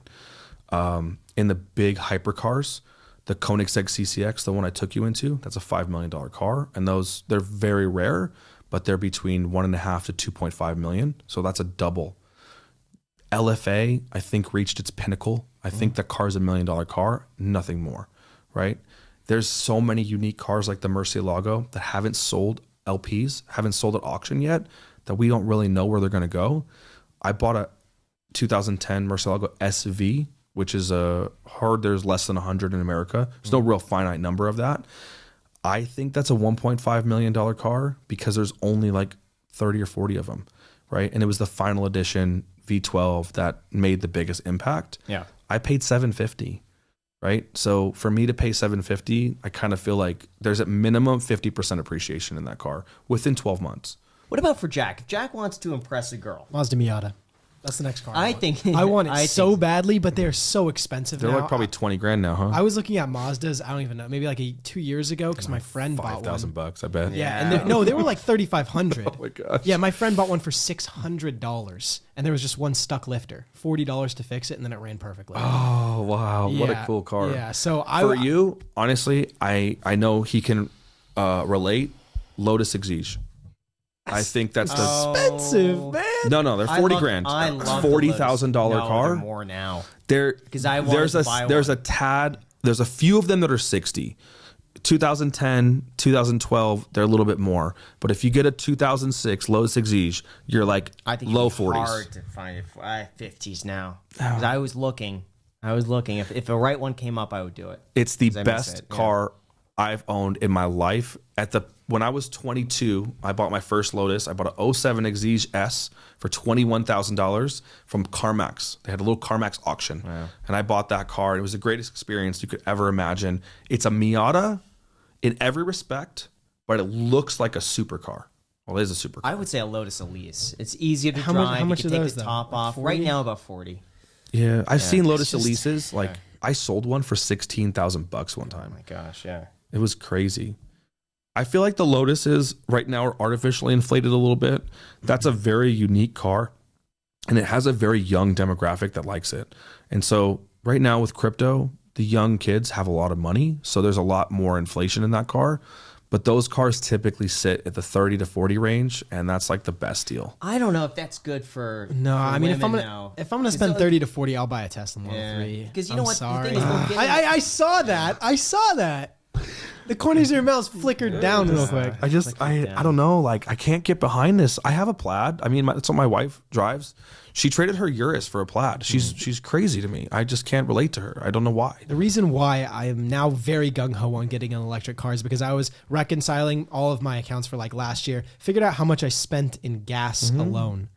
In the big hypercars, the Koenigsegg CCX, the one I took you into, that's a $5 million car, and they're very rare, but they're between $1.5 to $2.5 million, so that's a double. LFA, I think, reached its pinnacle. I think that car's $1 million car, nothing more, right? There's so many unique cars like the Murcielago that haven't sold LPs, haven't sold at auction yet, that we don't really know where they're going to go. I bought a 2010 Murcielago SV, which is there's less than 100 in America. There's no real finite number of that. I think that's a $1.5 million car because there's only like 30 or 40 of them, right? And it was the final edition V12 that made the biggest impact.
Yeah.
I paid $750. Right. So for me to pay $750, I kind of feel like there's at minimum 50% appreciation in that car within 12 months.
What about for Jack? If Jack wants to impress a girl,
Mazda Miata. That's the next car.
I think
I want it so badly, but they're so expensive.
They're
now.
like probably 20 grand now, huh?
I was looking at Mazdas. I don't even know, maybe like 2 years ago because my friend bought one.
$5,000, I bet.
Yeah, and they were like $3,500.
Oh my gosh.
Yeah, my friend bought one for $600, and there was just one stuck lifter, $40 to fix it, and then it ran perfectly.
Oh wow, what a cool car.
Yeah, so
for you, honestly, I know he can relate. Lotus Exige. I think that's
expensive, man.
No, they're 40 grand.
I love
$40,000 car.
They're more now.
There's a few of them that are 60. 2010, 2012, they're a little bit more. But if you get a 2006 Lotus Exige, you're like low 40s.
Hard to find 50s now. Because I was looking. If a right one came up, I would do it.
It's the best car I've owned in my life. When I was 22, I bought my first Lotus. I bought a 07 Exige S for $21,000 from CarMax. They had a little CarMax auction. Wow. And I bought that car. It was the greatest experience you could ever imagine. It's a Miata in every respect, but it looks like a supercar. Well, it is a supercar.
I would say a Lotus Elise. It's easier to drive.
How much
you can
are
take the top off.
40?
Right now, about 40.
Yeah, I've seen Lotus Elises. Like, I sold one for $16,000 one time.
Oh my gosh, yeah.
It was crazy. I feel like the Lotuses right now are artificially inflated a little bit. That's a very unique car, and it has a very young demographic that likes it. And so right now with crypto, the young kids have a lot of money, so there's a lot more inflation in that car. But those cars typically sit at the 30 to 40 range, and that's like the best deal.
I don't know if that's good for
I mean, if I'm gonna spend 30 to 40, I'll buy a Tesla Model 3.
Because you know what?
Sorry.
The thing is,
I saw that. The corners of your mouth flickered down real quick.
I don't know. Like, I can't get behind this. I have a Plaid. I mean, that's what my wife drives. She traded her Urus for a Plaid. She's crazy to me. I just can't relate to her. I don't know why.
The reason why I am now very gung-ho on getting an electric car is because I was reconciling all of my accounts for like last year, figured out how much I spent in gas alone.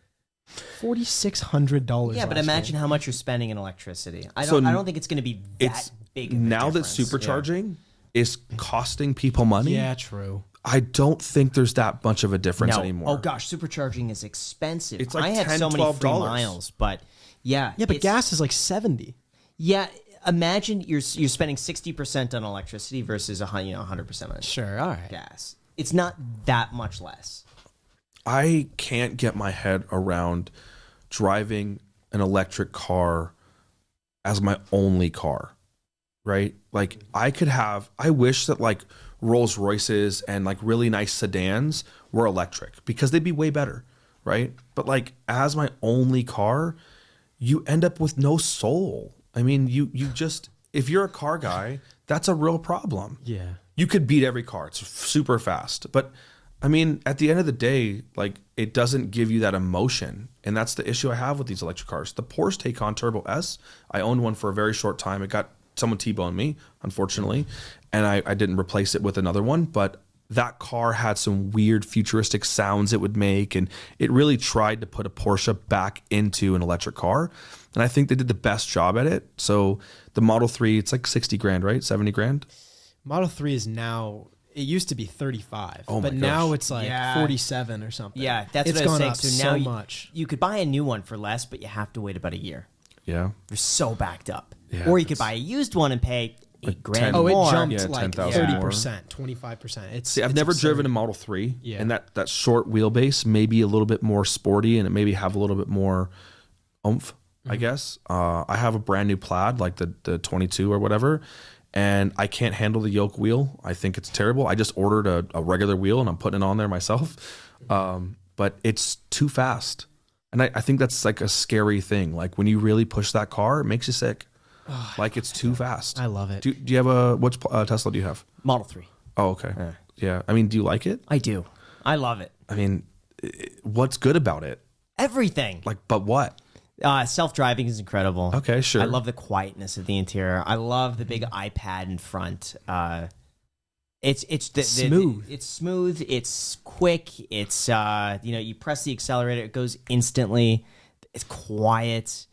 $4,600.
Yeah, but imagine how much you're spending in electricity. I don't think it's going to be that big of a
now that
difference.
supercharging is costing people money.
Yeah, true.
I don't think there's that much of a difference anymore.
Oh gosh, supercharging is expensive.
It's like
I have
$10,
so many
$12.
free miles, but
Yeah, but gas is like 70.
Yeah, imagine you're spending 60% on electricity versus 100% on
Sure, all right.
gas. It's not that much less.
I can't get my head around driving an electric car as my only car. right? Like I wish that like Rolls Royces and like really nice sedans were electric because they'd be way better, right? But like as my only car, you end up with no soul. I mean, you just, if you're a car guy, that's a real problem.
Yeah.
You could beat every car. It's super fast. But I mean, at the end of the day, like it doesn't give you that emotion. And that's the issue I have with these electric cars. The Porsche Taycan Turbo S, I owned one for a very short time. It got someone T-boned me, unfortunately. And I didn't replace it with another one. But that car had some weird futuristic sounds it would make. And it really tried to put a Porsche back into an electric car. And I think they did the best job at it. So the Model 3, it's like 60 grand, right? 70 grand?
Model 3 is now, it used to be 35,
Oh my
but now
gosh.
it's like
Yeah.
47 or something.
Yeah, that's
it's
what I was
gone
saying.
up
So now
much.
you could buy a new one for less, but you have to wait about a year.
Yeah.
They're so backed up.
Yeah,
Or you could
that's-
buy a used one and pay $8 grand
10
Oh, it
more.
jumped
Yeah,
like
10,000
30%, 25%. It's
See, I've
it's
never
absurd.
driven a Model 3.
Yeah.
And that short wheelbase may be a little bit more sporty and it maybe have a little bit more oomph, I guess. I have a brand new Plaid, like the 22 or whatever, and I can't handle the yoke wheel. I think it's terrible. I just ordered a regular wheel and I'm putting it on there myself. But it's too fast. And I think that's like a scary thing. Like when you really push that car, it makes you sick. Like it's too fast.
I love it.
Do you have which Tesla do you have?
Model 3.
Oh, okay. Yeah. I mean, do you like it?
I do. I love it.
I mean, what's good about it?
Everything.
Like, but what?
Self-driving is incredible.
Okay, sure.
I love the quietness of the interior. I love the big iPad in front. It's
Smooth.
It's smooth. It's quick. It's you press the accelerator, it goes instantly. It's quiet.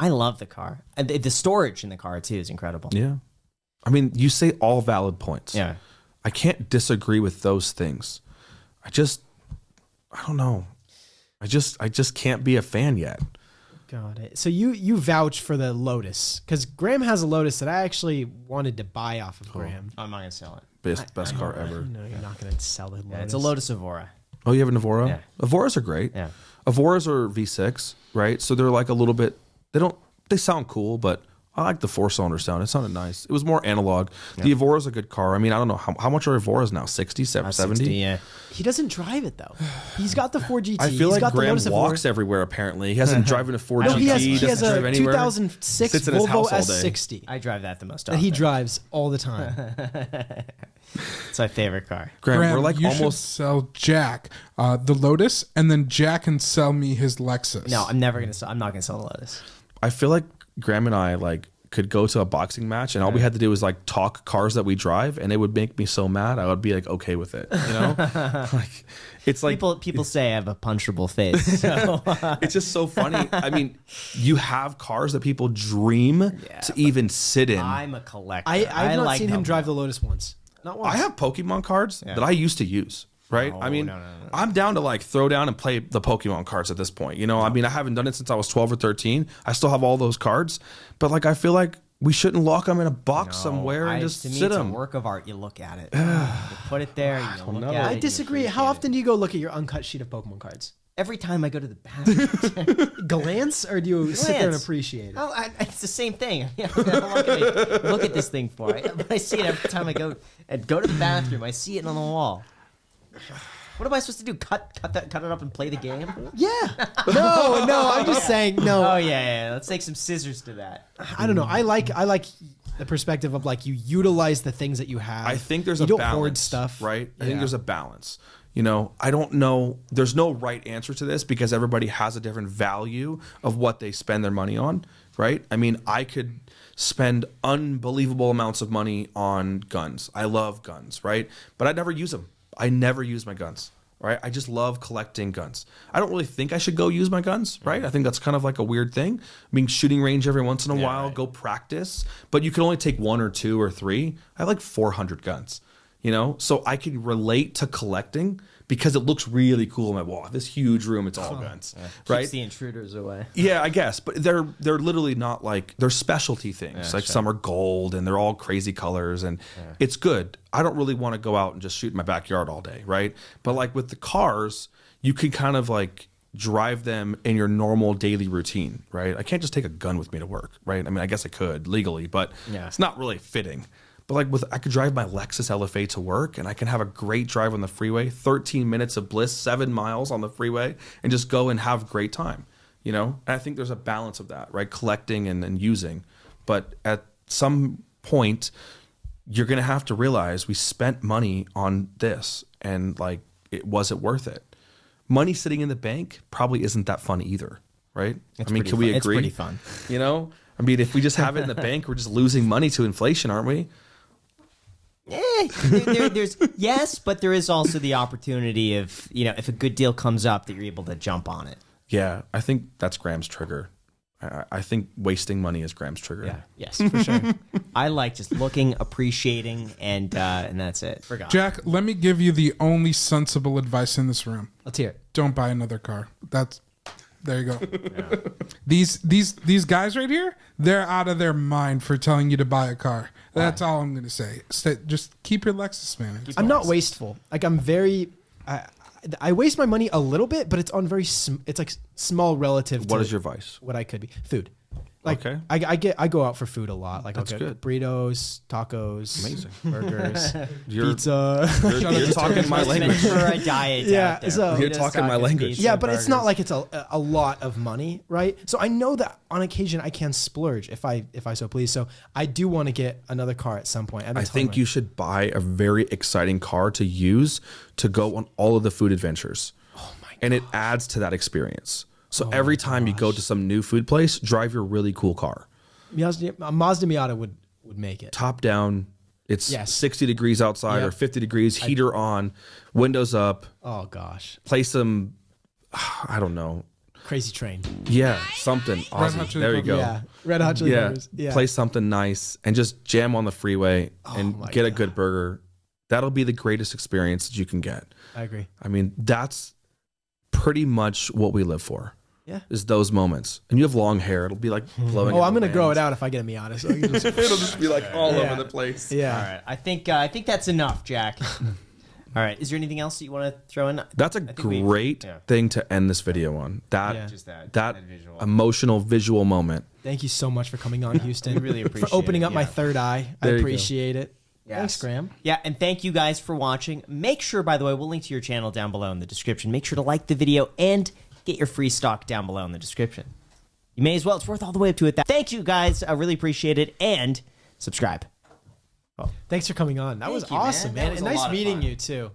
I love the car. And the storage in the car too is incredible.
Yeah. I mean, you say all valid points.
Yeah.
I can't disagree with those things. I don't know. I just can't be a fan yet.
Got it. So you vouch for the Lotus because Graham has a Lotus that I actually wanted to buy off of Graham.
I'm not gonna sell it.
Best car ever.
No, you're not going to sell the Lotus.
Yeah, it's a Lotus Evora.
Oh, you have an Evora?
Yeah.
Evoras are great.
Yeah.
Evoras are V6, right? So they're like a little bit, they sound cool, but I like the 4-cylinder sound. It sounded nice. It was more analog. Yeah. The Evora's a good car. I mean, I don't know how much are Evoras now? 60, 70?
60, yeah.
He doesn't drive it though. He's got the 4GT.
I feel
He's
like
got
Graham
the Lotus
walks
Evora.
everywhere. Apparently, he hasn't driven a 4GT.
No, he has
doesn't
a
drive anywhere.
2006
Sits in his
Volvo
house all day.
S60
I drive that the most
that
often.
he drives all the time.
It's my favorite car.
Graham,
Graham,
we're like
you should
almost.
sell Jack the Lotus, and then Jack can sell me his Lexus.
No, I'm not gonna sell the Lotus.
I feel like Graham and I could go to a boxing match, and all we had to do was like talk cars that we drive, and it would make me so mad. I would be like okay with it, you know. Like it's like
People say I have a punchable face. So.
it's just so funny. I mean, you have cars that people dream to even sit in.
I'm a collector.
I've not
like
seen him
them.
drive the Lotus once. Not once.
I have Pokemon cards that I used to use. Right? I mean,
no.
I'm down to like throw down and play the Pokemon cards at this point. You know, I mean, I haven't done it since I was 12 or 13. I still have all those cards, but like, I feel like we shouldn't lock them in a box somewhere and just
to me,
sit
it's
them.
a work of art. You look at it. You put it there. You look at it.
I
you
disagree.
appreciate
How
it.
often do you go look at your uncut sheet of Pokemon cards?
Every time I go to the bathroom.
Glance, or do you sit there and
Glance.
appreciate it?
It's the same thing. How long can I look at this thing for? I see it every time I go to the bathroom. I see it on the wall. What am I supposed to do? Cut it up and play the game?
Yeah. No. I'm just saying. No.
Oh yeah. Let's take some scissors to that.
I don't know. I like the perspective of like you utilize the things that you have.
I think there's
you
a
don't
balance,
hoard stuff,
right? I think there's a balance. You know, I don't know. There's no right answer to this because everybody has a different value of what they spend their money on, right? I mean, I could spend unbelievable amounts of money on guns. I love guns, right? But I never use them. I never use my guns, right? I just love collecting guns. I don't really think I should go use my guns, right? I think that's kind of like a weird thing. I mean, shooting range every once in a while, go practice, but you can only take 1 or 2 or 3. I have like 400 guns. You know, so I can relate to collecting because it looks really cool on my wall. This huge room, it's all guns, right?
Keeps the intruders away.
Yeah, I guess, but they're literally not like they're specialty things. Like some are gold and they're all crazy colors, and it's good. I don't really want to go out and just shoot in my backyard all day, right? But like with the cars, you can kind of like drive them in your normal daily routine, right? I can't just take a gun with me to work, right? I mean, I guess I could legally, but it's not really fitting. But like I could drive my Lexus LFA to work, and I can have a great drive on the freeway, 13 minutes of bliss, 7 miles on the freeway, and just go and have a great time, you know? And I think there's a balance of that, right? Collecting and using. But at some point, you're going to have to realize we spent money on this, and like, was it worth it? Money sitting in the bank probably isn't that fun either, right? I mean, can we agree?
It's pretty fun.
You know? I mean, if we just have it in the bank, we're just losing money to inflation, aren't we?
There's yes, but there is also the opportunity of, you know, if a good deal comes up, that you're able to jump on it.
Yeah, I think that's Graham's trigger. I think wasting money is Graham's trigger.
Yeah, yes, for sure. I like just looking, appreciating, and that's it. Forgot.
Jack, let me give you the only sensible advice in this room.
Let's hear it.
Don't buy another car. There you go. Yeah. These guys right here, they're out of their mind for telling you to buy a car. That's all I'm going to say. Just keep your Lexus, man.
I'm not wasteful. Like, I'm very... I waste my money a little bit, but it's on very... it's like small relative to...
What is your vice?
What I could be. Food. Like,
okay.
I go out for food a lot. Like,
that's
I'll get
good.
Burritos, tacos,
amazing,
burgers,
you're,
pizza.
You're talking my language.
For a diet.
Yeah,
out there.
so-
You're talking my language.
Yeah, but it's not like it's a lot of money, right? So I know that on occasion I can splurge if I so please. So I do want to get another car at some point.
I think you should buy a very exciting car to use to go on all of the food adventures.
Oh my god!
And it adds to that experience. So every time you go to some new food place, drive your really cool car.
Mazda Miata would make it.
Top down. It's 60 degrees outside or 50 degrees, heater on, windows up.
Oh gosh!
Play some, I don't know.
Crazy Train.
Yeah, something awesome. There you go.
Yeah, Red Hot Chili Peppers. Yeah.
Play something nice and just jam on the freeway and get a good burger. That'll be the greatest experience that you can get.
I agree.
I mean, that's pretty much what we live for.
Yeah.
Is those moments. And you have long hair. It'll be like blowing.
Oh, I'm going to grow it out if I get a Miata. So
it'll just be like all over the place.
Yeah.
All right. I think that's enough, Jack. All right. Is there anything else that you want to throw in?
That's a great thing to end this video on. That
visual.
emotional visual moment.
Thank you so much for coming on, Houston.
Really appreciate
for opening
it,
up my third eye. I appreciate it.
Yes.
Thanks, Graham.
Yeah, and thank you guys for watching. Make sure, by the way, we'll link to your channel down below in the description. Make sure to like the video and get your free stock down below in the description. You may as well. It's worth all the way up to it. Thank you, guys. I really appreciate it. And subscribe.
Thanks for coming on. That was awesome, man.
That was
And
a lot
nice
of
meeting
fun.
you, too.